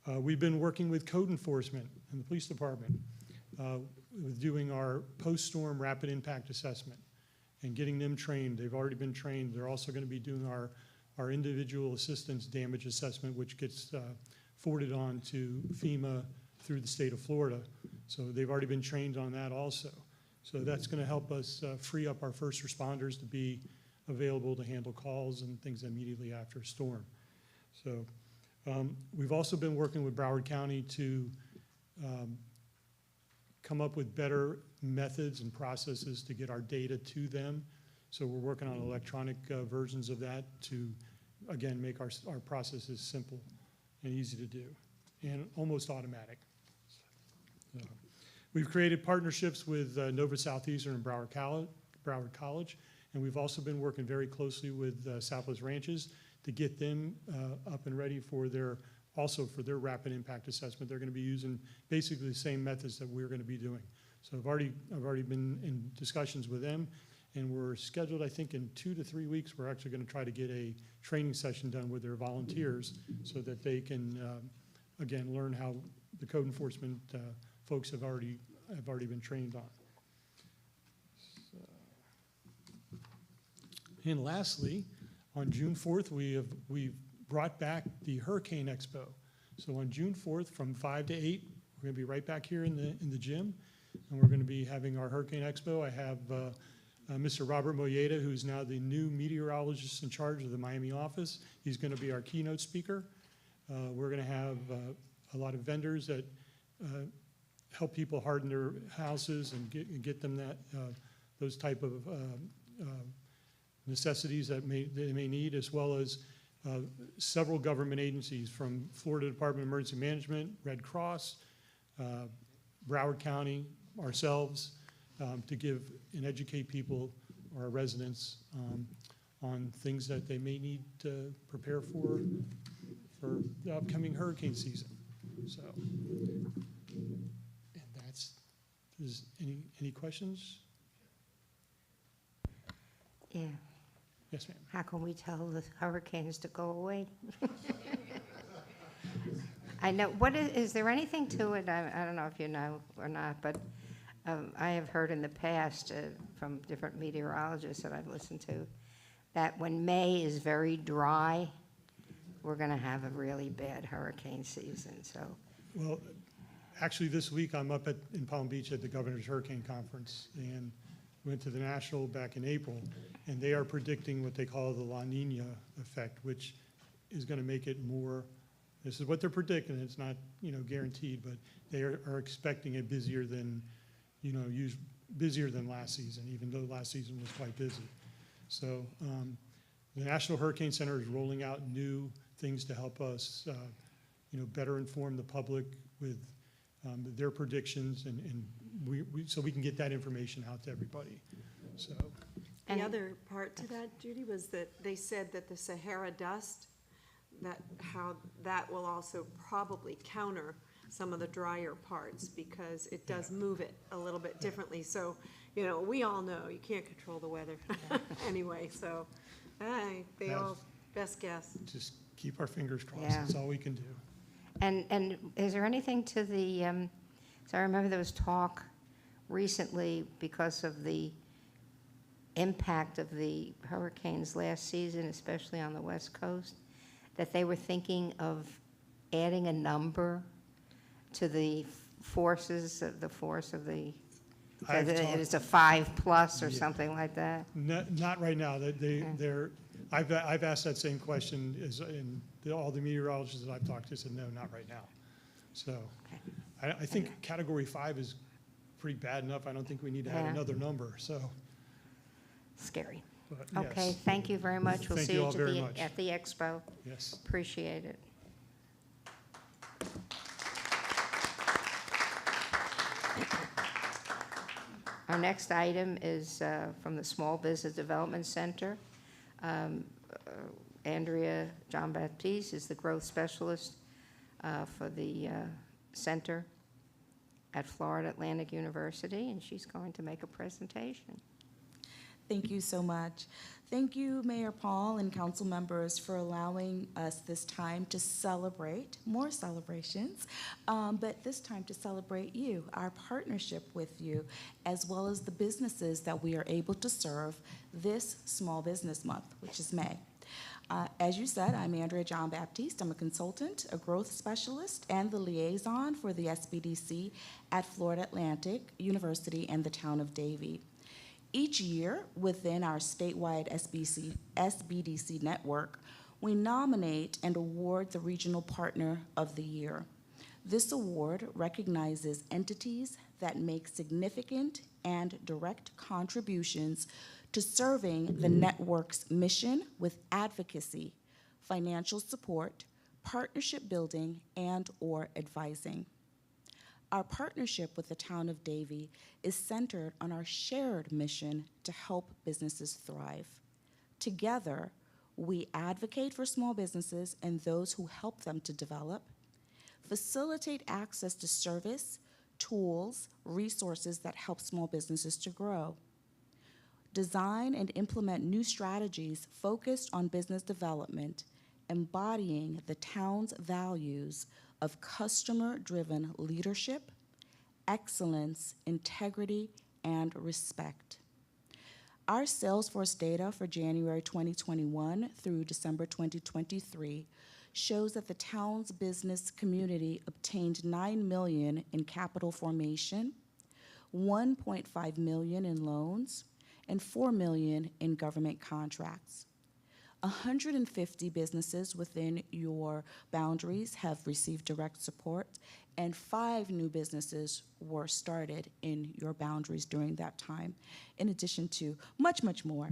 P: We've been working with code enforcement and the police department with doing our post-storm rapid impact assessment and getting them trained. They've already been trained. They're also going to be doing our individual assistance damage assessment, which gets forwarded on to FEMA through the state of Florida. So they've already been trained on that also. So that's going to help us free up our first responders to be available to handle calls and things immediately after a storm. So we've also been working with Broward County to come up with better methods and processes to get our data to them. So we're working on electronic versions of that to, again, make our processes simple and easy to do and almost automatic. We've created partnerships with Nova Southeastern and Broward College, and we've also been working very closely with Southwest Ranches to get them up and ready for their rapid impact assessment. They're going to be using basically the same methods that we're going to be doing. So I've already been in discussions with them, and we're scheduled, I think, in 2 to 3 weeks. We're actually going to try to get a training session done with their volunteers so that they can, again, learn how the code enforcement folks have already been trained on. So. And lastly, on June 4th, we've brought back the Hurricane Expo. So on June 4th, from 5 to 8, we're going to be right back here in the gym, and we're going to be having our Hurricane Expo. I have Mr. Robert Moyeda, who's now the new meteorologist in charge of the Miami office. He's going to be our keynote speaker. We're going to have a lot of vendors that help people harden their houses and get them those type of necessities that they may need, as well as several government agencies from Florida Department of Emergency Management, Red Cross, Broward County, ourselves, to give and educate people, our residents, on things that they may need to prepare for the upcoming hurricane season. So, and is any questions?
B: Yeah.
P: Yes, ma'am.
B: How can we tell the hurricanes to go away? I know, is there anything to it? I don't know if you know or not, but I have heard in the past from different meteorologists that I've listened to that when May is very dry, we're going to have a really bad hurricane season, so.
P: Well, actually, this week I'm up in Palm Beach at the Governor's Hurricane Conference, and went to the National back in April, and they are predicting what they call the La Nina effect, which is going to make it more, this is what they're predicting, it's not, guaranteed, but they are expecting it busier than, busier than last season, even though last season was quite busy. So the National Hurricane Center is rolling out new things to help us, better inform the public with their predictions, and so we can get that information out to everybody. So
D: The other part to that, Judy, was that they said that the Sahara dust, how that will also probably counter some of the drier parts, because it does move it a little bit differently. So, we all know you can't control the weather anyway, so, best guess.
P: just keep our fingers crossed,
B: Yeah.
P: that's all we can do.
B: And is there anything to the, so I remember there was talk recently because of the impact of the hurricanes last season, especially on the West Coast, that they were thinking of adding a number to the forces, the force of the,
P: I've talked-
B: it's a 5+ or
P: Yeah.
B: something like that?
P: Not right now, I've asked that same question, and all the meteorologists that I've talked to said, no, not right now. So, I think Category 5 is pretty bad enough, I don't think we need to add
B: Yeah.
P: another number, so.
B: Scary.
P: But,
B: Okay,
P: yes.
B: thank you very much. We'll
P: Thank
B: see
P: you
B: you
P: all very much.
B: at the expo.
P: Yes.
B: Appreciate it. Our next item is from the Small Business Development Center. Andrea Jean-Baptiste is the growth specialist for the center at Florida Atlantic University, and she's going to make a presentation.
Q: Thank you so much. Thank you, Mayor Paul and council members, for allowing us this time to celebrate, more celebrations, but this time to celebrate you, our partnership with you, as well as the businesses that we are able to serve this Small Business Month, which is May. As you said, I'm Andrea Jean-Baptiste. I'm a consultant, a growth specialist, and the liaison for the SBDC at Florida Atlantic University and the town of Davie. Each year, within our statewide SBDC network, we nominate and award the Regional Partner of the Year. This award recognizes entities that make significant and direct contributions to serving the network's mission with advocacy, financial support, partnership building, and/or advising. Our partnership with the town of Davie is centered on our shared mission to help businesses thrive. Together, we advocate for small businesses and those who help them to develop, facilitate access to service, tools, resources that help small businesses to grow, design and implement new strategies focused on business development, embodying the town's values of customer-driven leadership, excellence, integrity, and respect. Our Salesforce data for January 2021 through December 2023 shows that the town's business community obtained $9 million in capital formation, $1.5 million in loans, and $4 million in government contracts. 150 businesses within your boundaries have received direct support, and 5 new businesses were started in your boundaries during that time, in addition to much, much more.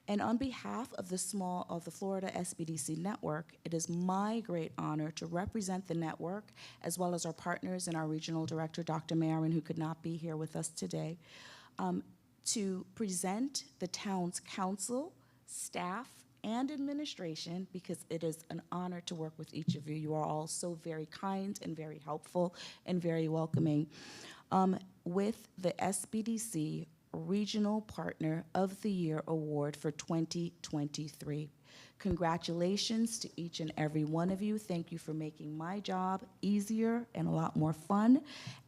Q: And on behalf of the Florida SBDC network, it is my great honor to represent the network, as well as our partners and our regional director, Dr. Marin, who could not be here with us today, to present the town's council, staff, and administration, because it is an honor to work with each of you. You are all so very kind and very helpful and very welcoming. With the SBDC Regional Partner of the Year Award for 2023. Congratulations to each and every one of you. Thank you for making my job easier and a lot more fun.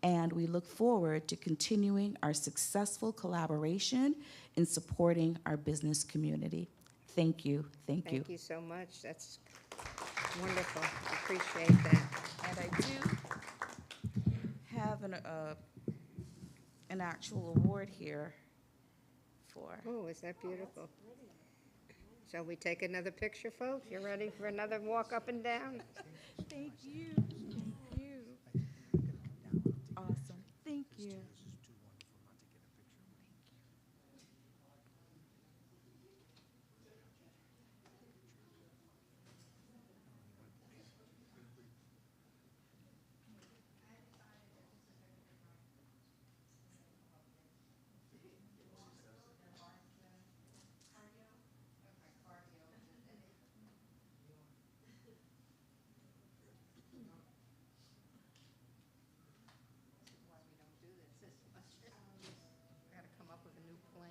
Q: And we look forward to continuing our successful collaboration in supporting our business community. Thank you, thank you.
B: Thank you so much. That's wonderful. Appreciate that.
Q: And I do have an actual award here for.
B: Oh, is that beautiful? Shall we take another picture, folks? You ready for another walk up and down?
Q: Thank you, thank you. Awesome, thank you.
B: Gotta come up with a new plan.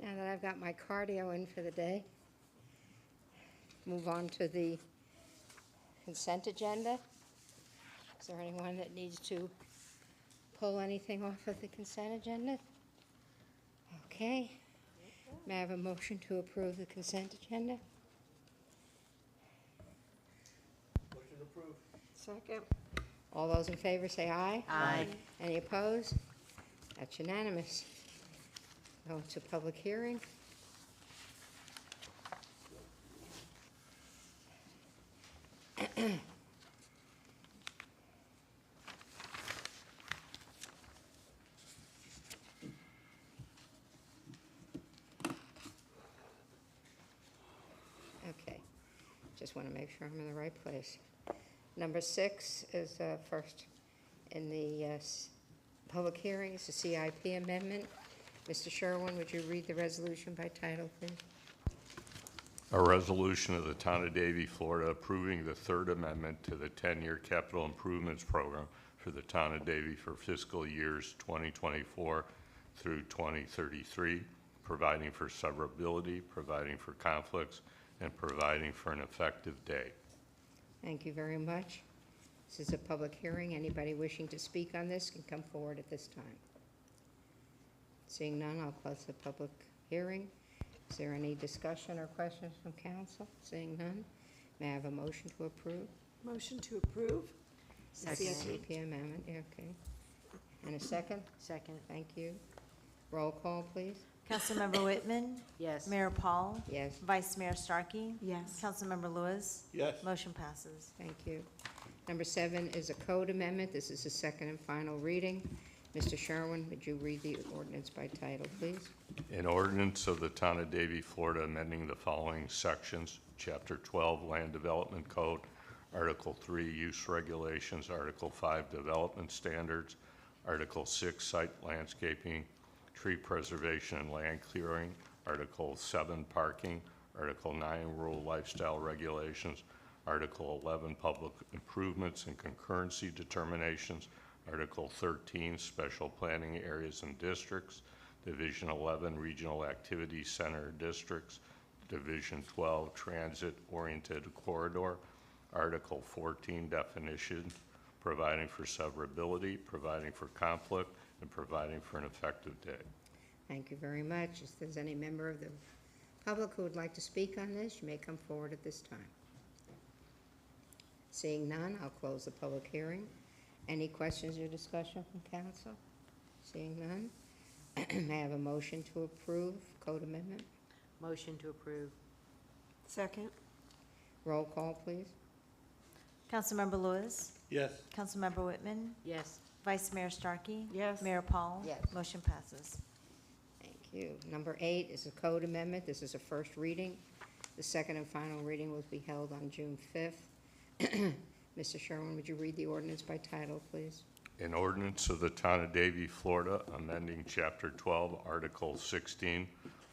B: Now that I've got my cardio in for the day, move on to the consent agenda. Is there anyone that needs to pull anything off of the consent agenda? Okay. May I have a motion to approve the consent agenda?
E: Motion approved.
D: Second.
B: All those in favor say aye.
A: Aye.
B: Any opposed? That's unanimous. Go to public hearing. Okay, just want to make sure I'm in the right place. Number 6 is first in the public hearing, is the CIP amendment. Mr. Sherwin, would you read the resolution by title, please?
R: A resolution of the Town of Davie, Florida, approving the Third Amendment to the 10-year capital improvements program for the Town of Davie for fiscal years 2024 through 2033, providing for severability, providing for conflicts, and providing for an effective date.
B: Thank you very much. This is a public hearing. Anybody wishing to speak on this can come forward at this time. Seeing none, I'll close the public hearing. Is there any discussion or questions from council? Seeing none, may I have a motion to approve?
D: Motion to approve.
B: The CIP amendment, yeah, okay. And a second?
A: Second.
B: Thank you. Roll call, please.
A: Councilmember Whitman?
B: Yes.
A: Mayor Paul?
B: Yes.
A: Vice Mayor Starkey?
D: Yes.
A: Councilmember Lewis?
E: Yes.
A: Motion passes.
B: Thank you. Number 7 is a code amendment. This is the second and final reading. Mr. Sherwin, would you read the ordinance by title, please?
R: An ordinance of the Town of Davie, Florida, amending the following sections: Chapter 12, Land Development Code, Article 3, Use Regulations, Article 5, Development Standards, Article 6, Site Landscaping, Tree Preservation and Land Clearing, Article 7, Parking, Article 9, Rural Lifestyle Regulations, Article 11, Public Improvements and Concurrency Determinations, Article 13, Special Planning Areas and Districts, Division 11 Regional Activity Center Districts, Division 12 Transit-Oriented Corridor, Article 14 Definition, providing for severability, providing for conflict, and providing for an effective date.
B: Thank you very much. If there's any member of the public who would like to speak on this, you may come forward at this time. Seeing none, I'll close the public hearing. Any questions or discussion from council? Seeing none, may I have a motion to approve code amendment?
A: Motion to approve.
D: Second?
B: Roll call, please.
A: Councilmember Lewis?
P: Yes.
A: Councilmember Whitman?
K: Yes.
A: Vice Mayor Starkey?
D: Yes.
A: Mayor Paul?
B: Yes.
A: Motion passes.
B: Thank you. Number 8 is a code amendment. This is a first reading. The second and final reading will be held on June 5th. Mr. Sherwin, would you read the ordinance by title, please?
R: An ordinance of the Town of Davie, Florida, amending Chapter 12, Article 16,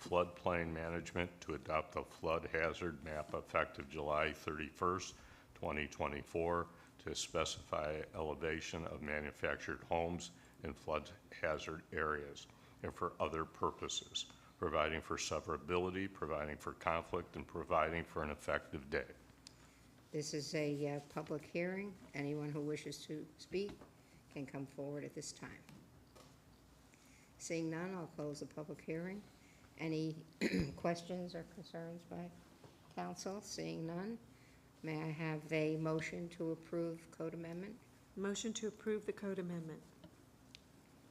R: floodplain management to adopt the flood hazard map effective July 31st, 2024, to specify elevation of manufactured homes in flood hazard areas and for other purposes, providing for severability, providing for conflict, and providing for an effective date.
B: This is a public hearing. Anyone who wishes to speak can come forward at this time. Seeing none, I'll close the public hearing. Any questions or concerns by council? Seeing none, may I have a motion to approve code amendment?
D: Motion to approve the code amendment.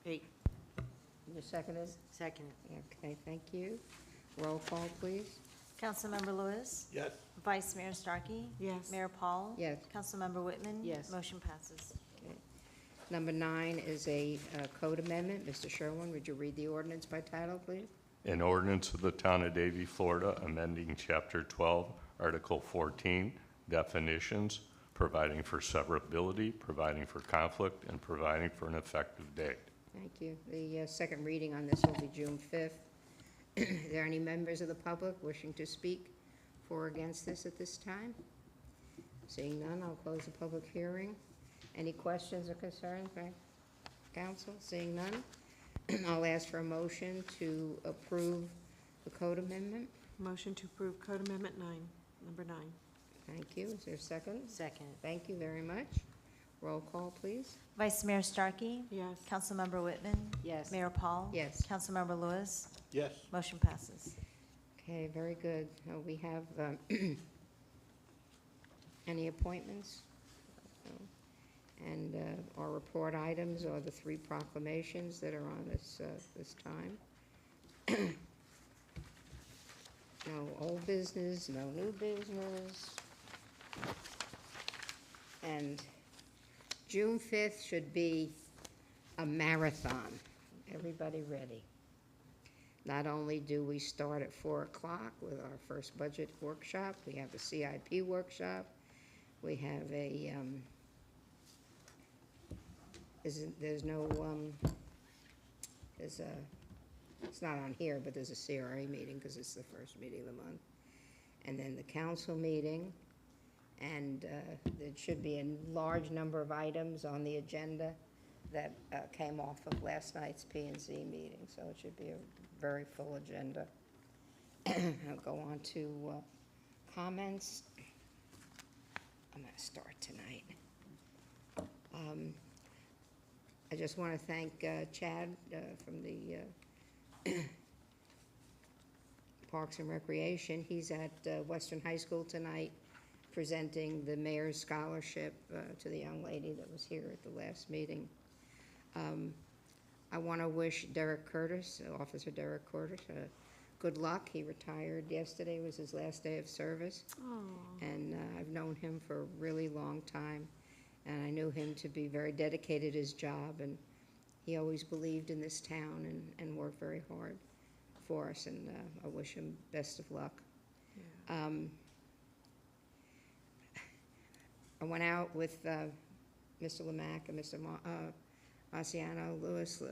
D: 8.
B: Your second is?
A: Second.
B: Okay, thank you. Roll call, please.
A: Councilmember Lewis?
P: Yes.
A: Vice Mayor Starkey?
D: Yes.
A: Mayor Paul?
B: Yes.
A: Councilmember Whitman?
K: Yes.
A: Motion passes.
B: Okay. Number 9 is a code amendment. Mr. Sherwin, would you read the ordinance by title, please?
R: An ordinance of the Town of Davie, Florida, amending Chapter 12, Article 14, definitions, providing for severability, providing for conflict, and providing for an effective date.
B: Thank you. The second reading on this will be June 5th. Are there any members of the public wishing to speak for or against this at this time? Seeing none, I'll close the public hearing. Any questions or concerns by council? Seeing none, I'll ask for a motion to approve the code amendment.
D: Motion to approve code amendment 9, number 9.
B: Thank you. Is there a second?
A: Second.
B: Thank you very much. Roll call, please.
A: Vice Mayor Starkey?
D: Yes.
A: Councilmember Whitman?
B: Yes.
A: Mayor Paul?
B: Yes.
A: Councilmember Lewis?
P: Yes.
A: Motion passes.
B: Okay, very good. We have any appointments? No. And our report items are the 3 proclamations that are on this time. No old business, no new business. And June 5th should be a marathon. Everybody ready? Not only do we start at 4 o'clock with our first budget workshop, we have a CIP workshop, we have a, it's not on here, but there's a CRA meeting because it's the first meeting of the month. And then the council meeting, and there should be a large number of items on the agenda that came off of last night's P&Z meeting, so it should be a very full agenda. I'll go on to comments. I'm going to start tonight. I just want to thank Chad from the Parks and Recreation. He's at Western High School tonight presenting the mayor's scholarship to the young lady that was here at the last meeting. I want to wish Derek Curtis, Officer Derek Curtis, good luck. He retired yesterday, was his last day of service. And I've known him for a really long time, and I knew him to be very dedicated to his job, and he always believed in this town and worked very hard for us, and I wish him best of luck. Yeah. I went out with Mr. Lemack and Mr. Marciano Lewis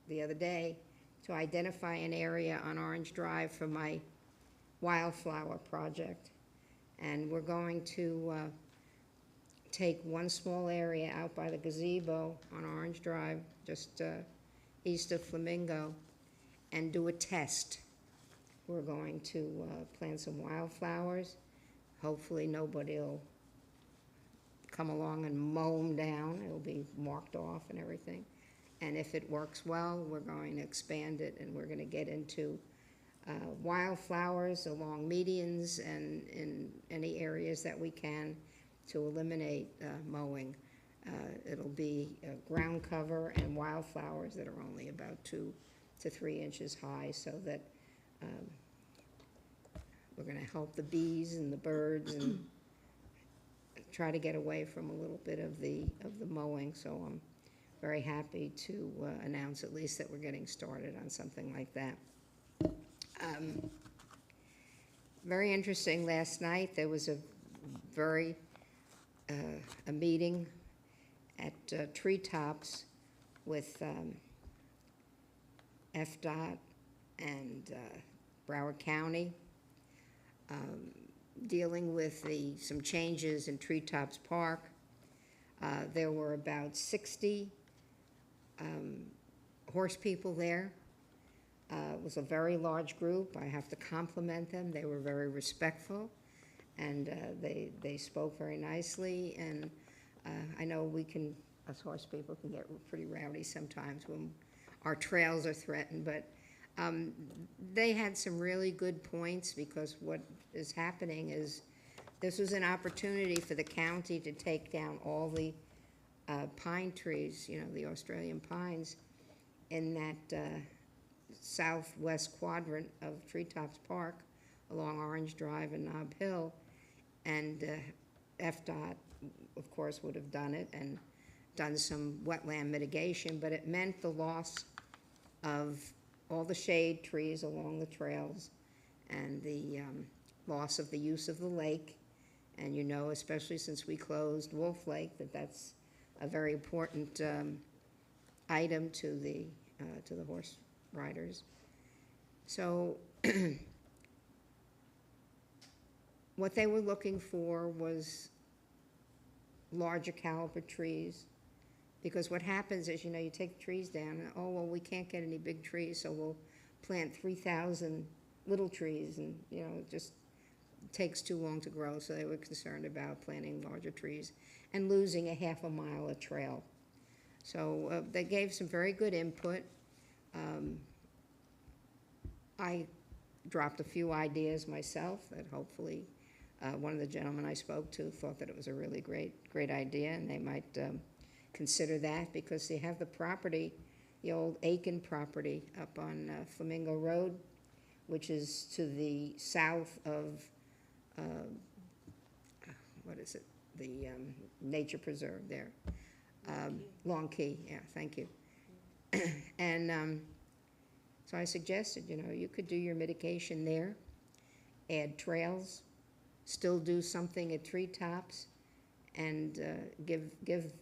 B: the other day to identify an area on Orange Drive for my wildflower project. And we're going to take one small area out by the gazebo on Orange Drive, just east of Flamingo, and do a test. We're going to plant some wildflowers. Hopefully nobody will come along and mow them down. It'll be marked off and everything. And if it works well, we're going to expand it, and we're going to get into wildflowers along medians and in any areas that we can to eliminate mowing. It'll be ground cover and wildflowers that are only about 2 to 3 inches high, so that we're going to help the bees and the birds and try to get away from a little bit of the mowing. So I'm very happy to announce at least that we're getting started on something like that. Very interesting, last night there was a meeting at Treetops with FDOT and Broward County, dealing with some changes in Treetops Park. There were about 60 horse people there. It was a very large group. I have to compliment them. They were very respectful, and they spoke very nicely. And I know we can, us horse people, can get pretty rowdy sometimes when our trails are threatened, but they had some really good points, because what is happening is this was an opportunity for the county to take down all the pine trees, the Australian pines, in that southwest quadrant of Treetops Park along Orange Drive and Nob Hill. And FDOT, of course, would have done it and done some wetland mitigation, but it meant the loss of all the shade trees along the trails and the loss of the use of the lake. And especially since we closed Wolf Lake, that's a very important item to the horse riders. So what they were looking for was larger caliber trees, because what happens is, you take the trees down and, oh, well, we can't get any big trees, so we'll plant 3,000 little trees, and, it just takes too long to grow. So they were concerned about planting larger trees and losing a half a mile of trail. So they gave some very good input. I dropped a few ideas myself that hopefully one of the gentlemen I spoke to thought that it was a really great idea, and they might consider that, because they have the property, the old Aiken property up on Flamingo Road, which is to the south of, the nature preserve there. Long Key, yeah, thank you. And so I suggested, you could do your mitigation there, add trails, still do something at Treetops, and give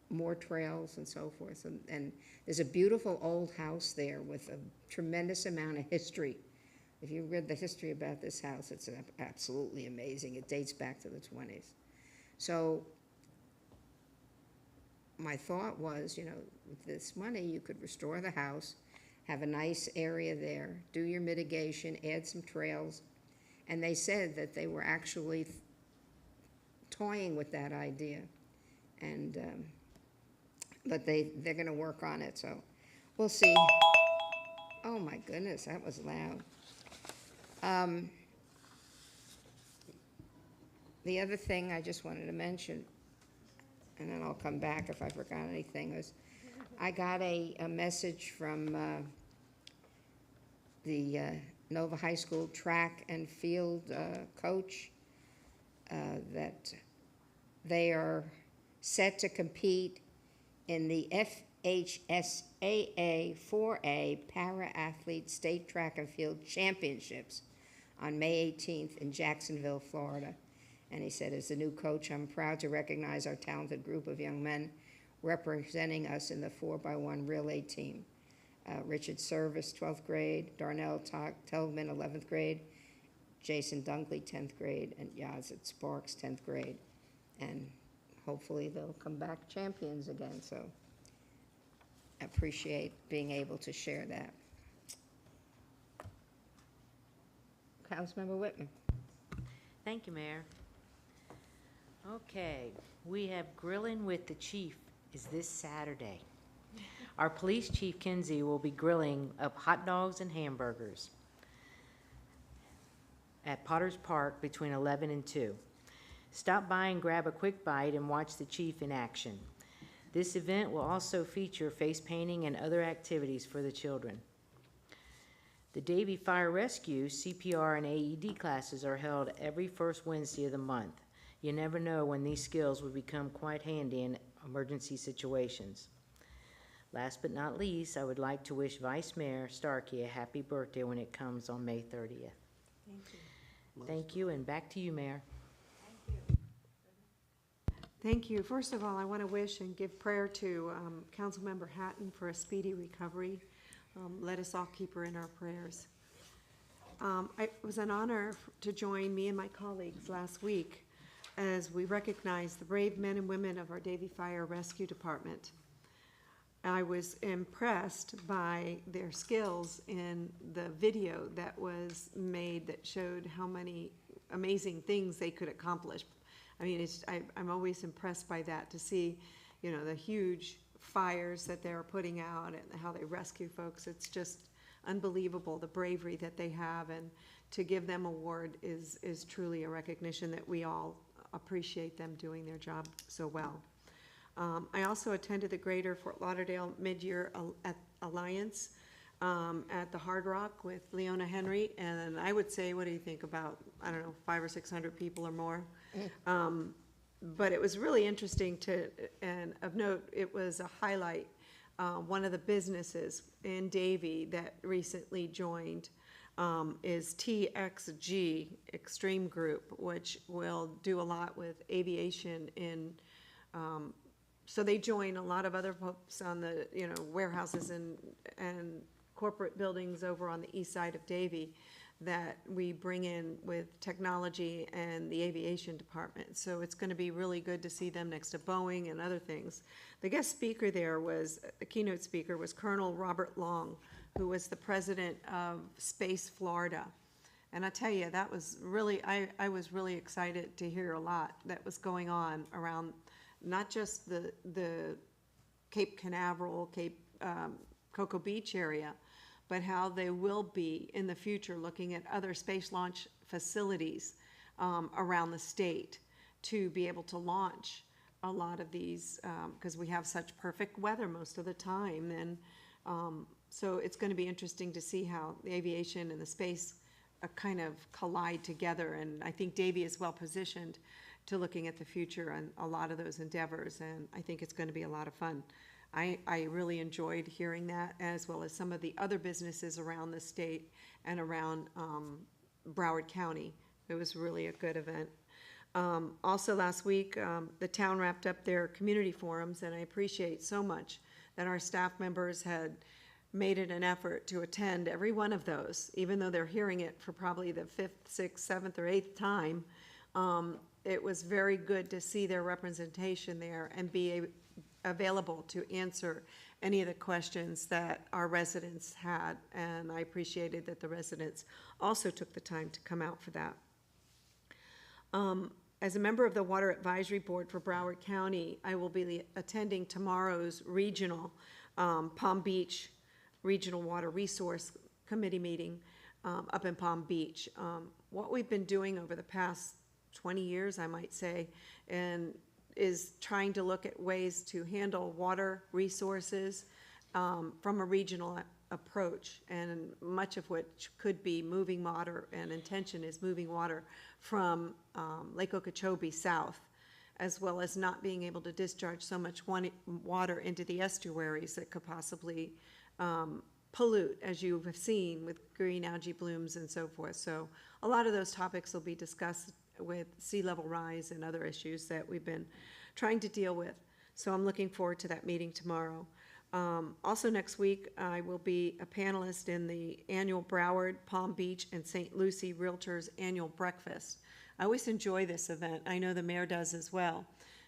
B: more trails and so forth. And there's a beautiful old house there with a tremendous amount of history. If you read the history about this house, it's absolutely amazing. It dates back to the 20s. So my thought was, with this money, you could restore the house, have a nice area there, do your mitigation, add some trails. And they said that they were actually toying with that idea. And but they're going to work on it, so we'll see. Oh my goodness, that was loud. The other thing I just wanted to mention, and then I'll come back if I forgot anything, was I got a message from the Nova High School track and field coach that they are set to compete in the FHSAA 4A Para-Athlete State Track and Field Championships on May 18th in Jacksonville, Florida. And he said, as the new coach, I'm proud to recognize our talented group of young men representing us in the 4x1 relay team. Richard Service, 12th grade, Darnell Telgman, 11th grade, Jason Dunkley, 10th grade, and Yazid Sparks, 10th grade. And hopefully they'll come back champions again, so I appreciate being able to share that. Councilmember Whitman.
S: Thank you, Mayor. Okay, we have Grilling with the Chief is this Saturday. Our police chief, Kinsey, will be grilling up hot dogs and hamburgers at Potters Park between 11 and 2. Stop by and grab a quick bite and watch the chief in action. This event will also feature face painting and other activities for the children. The Davie Fire Rescue, CPR, and AED classes are held every first Wednesday of the month. You never know when these skills will become quite handy in emergency situations. Last but not least, I would like to wish Vice Mayor Starkey a happy birthday when it comes on May 30th.
D: Thank you.
S: Thank you, and back to you, Mayor.
D: Thank you. First of all, I want to wish and give prayer to Councilmember Hatton for a speedy recovery. Let us all keep her in our prayers. It was an honor to join me and my colleagues last week as we recognized the brave men and women of our Davie Fire Rescue Department. I was impressed by their skills in the video that was made that showed how many amazing things they could accomplish. I mean, I'm always impressed by that, to see, you know, the huge fires that they're putting out and how they rescue folks. It's just unbelievable, the bravery that they have, and to give them award is truly a recognition that we all appreciate them doing their job so well. I also attended the Greater Fort Lauderdale Mid-Year Alliance at the Hard Rock with Leona Henry, and I would say, what do you think, about, I don't know, 500 or 600 people or more? But it was really interesting and of note, it was a highlight. One of the businesses in Davie that recently joined is TXG Extreme Group, which will do a lot with aviation in, so they join a lot of other folks on the, you know, warehouses and corporate buildings over on the east side of Davie that we bring in with technology and the aviation department. So it's going to be really good to see them next to Boeing and other things. The guest speaker there was, the keynote speaker was Colonel Robert Long, who was the president of Space Florida. And I tell you, that was really, I was really excited to hear a lot that was going on around not just the Cape Canaveral, Cape Cocoa Beach area, but how they will be in the future looking at other space launch facilities around the state to be able to launch a lot of these, because we have such perfect weather most of the time. And so it's going to be interesting to see how the aviation and the space kind of collide together. And I think Davie is well positioned to looking at the future and a lot of those endeavors. And I think it's going to be a lot of fun. I really enjoyed hearing that, as well as some of the other businesses around the state and around Broward County. It was really a good event. Also last week, the town wrapped up their community forums, and I appreciate so much that our staff members had made it an effort to attend every one of those, even though they're hearing it for probably the 5th, 6th, 7th, or 8th time. It was very good to see their representation there and be available to answer any of the questions that our residents had, and I appreciated that the residents also took the time to come out for that. As a member of the Water Advisory Board for Broward County, I will be attending tomorrow's regional Palm Beach Regional Water Resource Committee meeting up in Palm Beach. What we've been doing over the past 20 years, I might say, and is trying to look at ways to handle water resources from a regional approach, and much of which could be moving water, and intention is moving water from Lake Okeechobee south, as well as not being able to discharge so much water into the estuaries that could possibly pollute, as you have seen with green algae blooms and so forth. So a lot of those topics will be discussed with sea level rise and other issues that we've been trying to deal with. So I'm looking forward to that meeting tomorrow. Also next week, I will be a panelist in the annual Broward, Palm Beach, and St. Lucie Realtors Annual Breakfast. I always enjoy this event. I know the mayor does as well,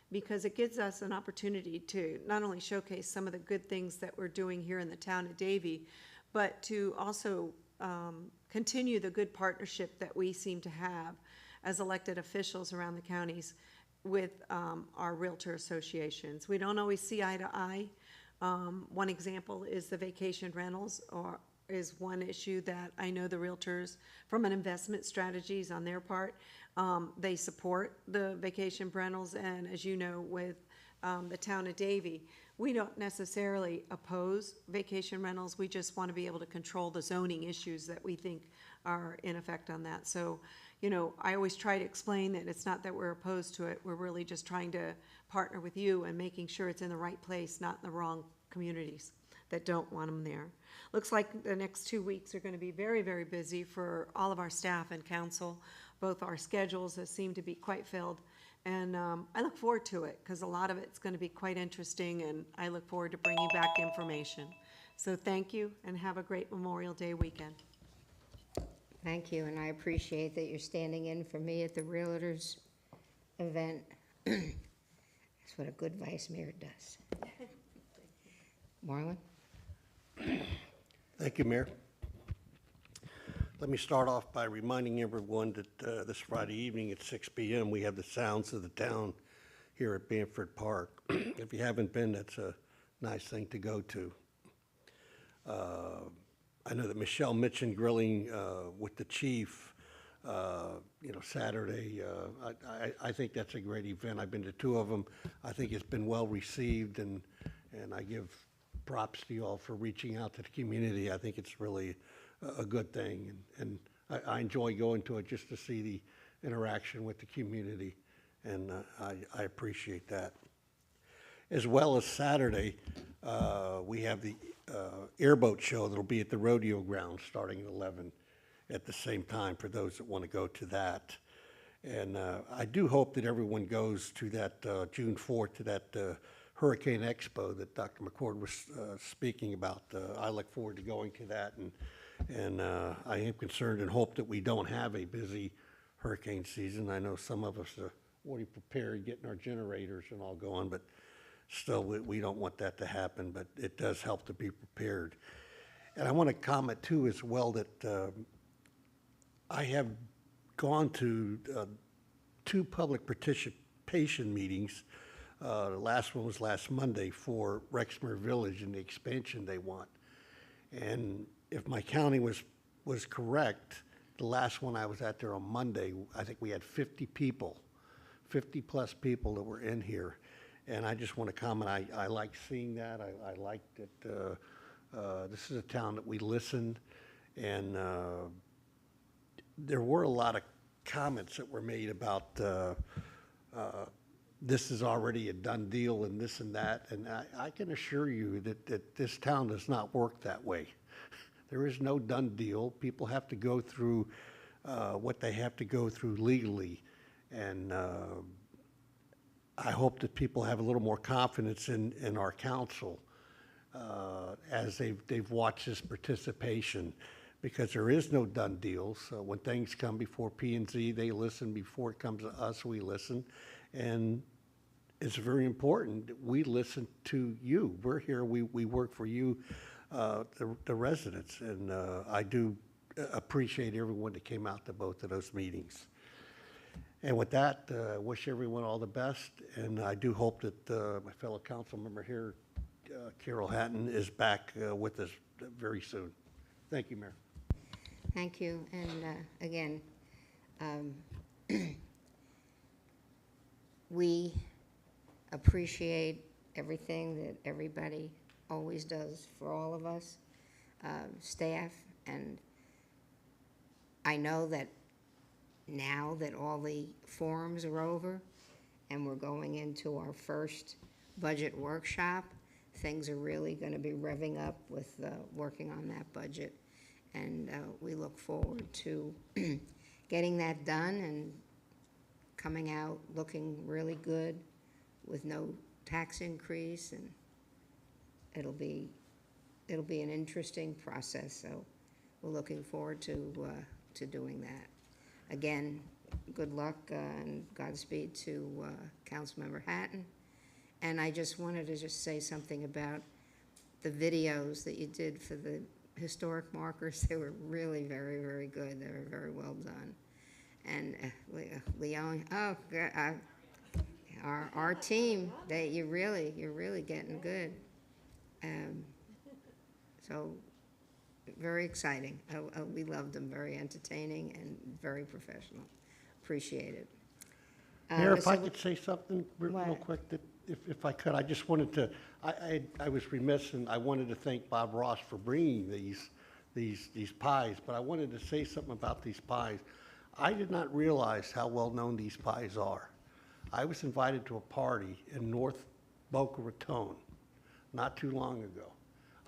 D: because it gives us an opportunity to not only showcase some of the good things that we're doing here in the town of Davie, but to also continue the good partnership that we seem to have as elected officials around the counties with our Realtor associations. We don't always see eye to eye. One example is the vacation rentals, or is one issue that I know the Realtors, from an investment strategies on their part, they support the vacation rentals, and as you know, with the town of Davie, we don't necessarily oppose vacation rentals. We just want to be able to control the zoning issues that we think are in effect on that. So, you know, I always try to explain that it's not that we're opposed to it. We're really just trying to partner with you and making sure it's in the right place, not in the wrong communities that don't want them there. Looks like the next 2 weeks are going to be very, very busy for all of our staff and council. Both our schedules seem to be quite filled. And I look forward to it because a lot of it's going to be quite interesting, and I look forward to bringing back information. So thank you, and have a great Memorial Day weekend.
B: Thank you, and I appreciate that you're standing in for me at the Realtors event. That's what a good vice mayor does. Marlon?
T: Thank you, Mayor. Let me start off by reminding everyone that this Friday evening at 6 p.m. we have the Sounds of the Town here at Bamford Park. If you haven't been, that's a nice thing to go to. I know that Michelle mentioned grilling with the chief, you know, Saturday. I think that's a great event. I've been to 2 of them. I think it's been well received, and I give props to you all for reaching out to the community. I think it's really a good thing, and I enjoy going to it just to see the interaction with the community, and I appreciate that. As well as Saturday, we have the airboat show that'll be at the rodeo grounds starting at 11 at the same time for those that want to go to that. And I do hope that everyone goes to that June 4th, to that Hurricane Expo that Dr. McCord was speaking about. I look forward to going to that, and I am concerned and hope that we don't have a busy hurricane season. I know some of us are already prepared, getting our generators and all going, but still, we don't want that to happen, but it does help to be prepared. And I want to comment too as well that I have gone to 2 public participation meetings. The last one was last Monday for Rexmer Village and the expansion they want. And if my counting was correct, the last one I was at there on Monday, I think we had 50 people, 50 plus people that were in here. And I just want to comment, I like seeing that. I like that this is a town that we listen, and there were a lot of comments that were made about this is already a done deal and this and that, and I can assure you that this town does not work that way. There is no done deal. People have to go through what they have to go through legally, and I hope that people have a little more confidence in our council as they've watched this participation, because there is no done deal. So when things come before P&Z, they listen. Before it comes to us, we listen. And it's very important that we listen to you. We're here, we work for you, the residents. And I do appreciate everyone that came out to both of those meetings. And with that, I wish everyone all the best, and I do hope that my fellow council member here, Carol Hatton, is back with us very soon. Thank you, Mayor.
B: Thank you, and again, we appreciate everything that everybody always does for all of us, staff, and I know that now that all the forums are over and we're going into our first budget workshop, things are really going to be revving up with working on that budget. And we look forward to getting that done and coming out looking really good with no tax increase, and it'll be an interesting process. So we're looking forward to doing that. Again, good luck and Godspeed to Councilmember Hatton. And I just wanted to say something about the videos that you did for the historic markers. They were really very, very good. They were very well done. And Leon, our team, you're really getting good. So very exciting. We loved them. Very entertaining and very professional. Appreciate it.
T: Mayor, if
B: Mr.
T: I could say something real
B: What?
T: quick, that if I could, I just wanted to, I was remiss, and I wanted to thank Bob Ross for bringing these pies, but I wanted to say something about these pies. I did not realize how well-known these pies are. I was invited to a party in North Boca Raton not too long ago.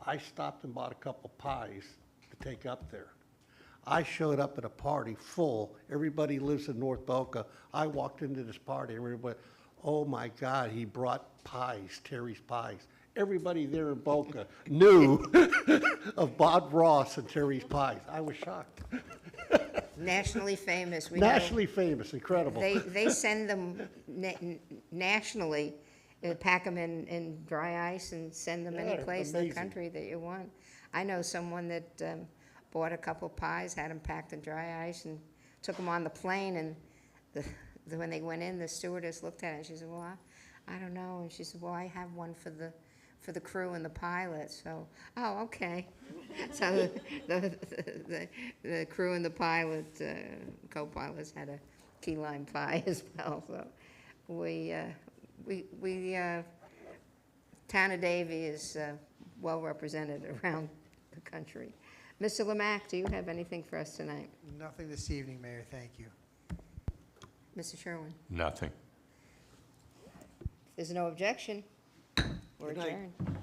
T: I stopped and bought a couple pies to take up there. I showed up at a party full. Everybody lives in North Boca. I walked into this party, and everybody, oh my God, he brought pies, Terry's Pies. Everybody there in Boca knew of Bob Ross and Terry's Pies. I was shocked.
B: Nationally famous. We know.
T: Nationally famous, incredible.
B: They send them nationally, pack them in dry ice and send them any
T: Yeah,
B: place in the
T: amazing.
B: country that you want. I know someone that bought a couple pies, had them packed in dry ice, and took them on the plane. And when they went in, the stewardess looked at it and she said, "Well, I don't know." And she said, "Well, I have one for the crew and the pilot." So, oh, okay. So the crew and the pilot, co-pilots, had a key lime pie as well. So we Town of Davie is well represented around the country. Mr. Lemack, do you have anything for us tonight?
U: Nothing this evening, Mayor, thank you.
B: Mr. Sherwin?
R: Nothing.
B: If there's no objection, we're
T: Good night.
B: adjourned.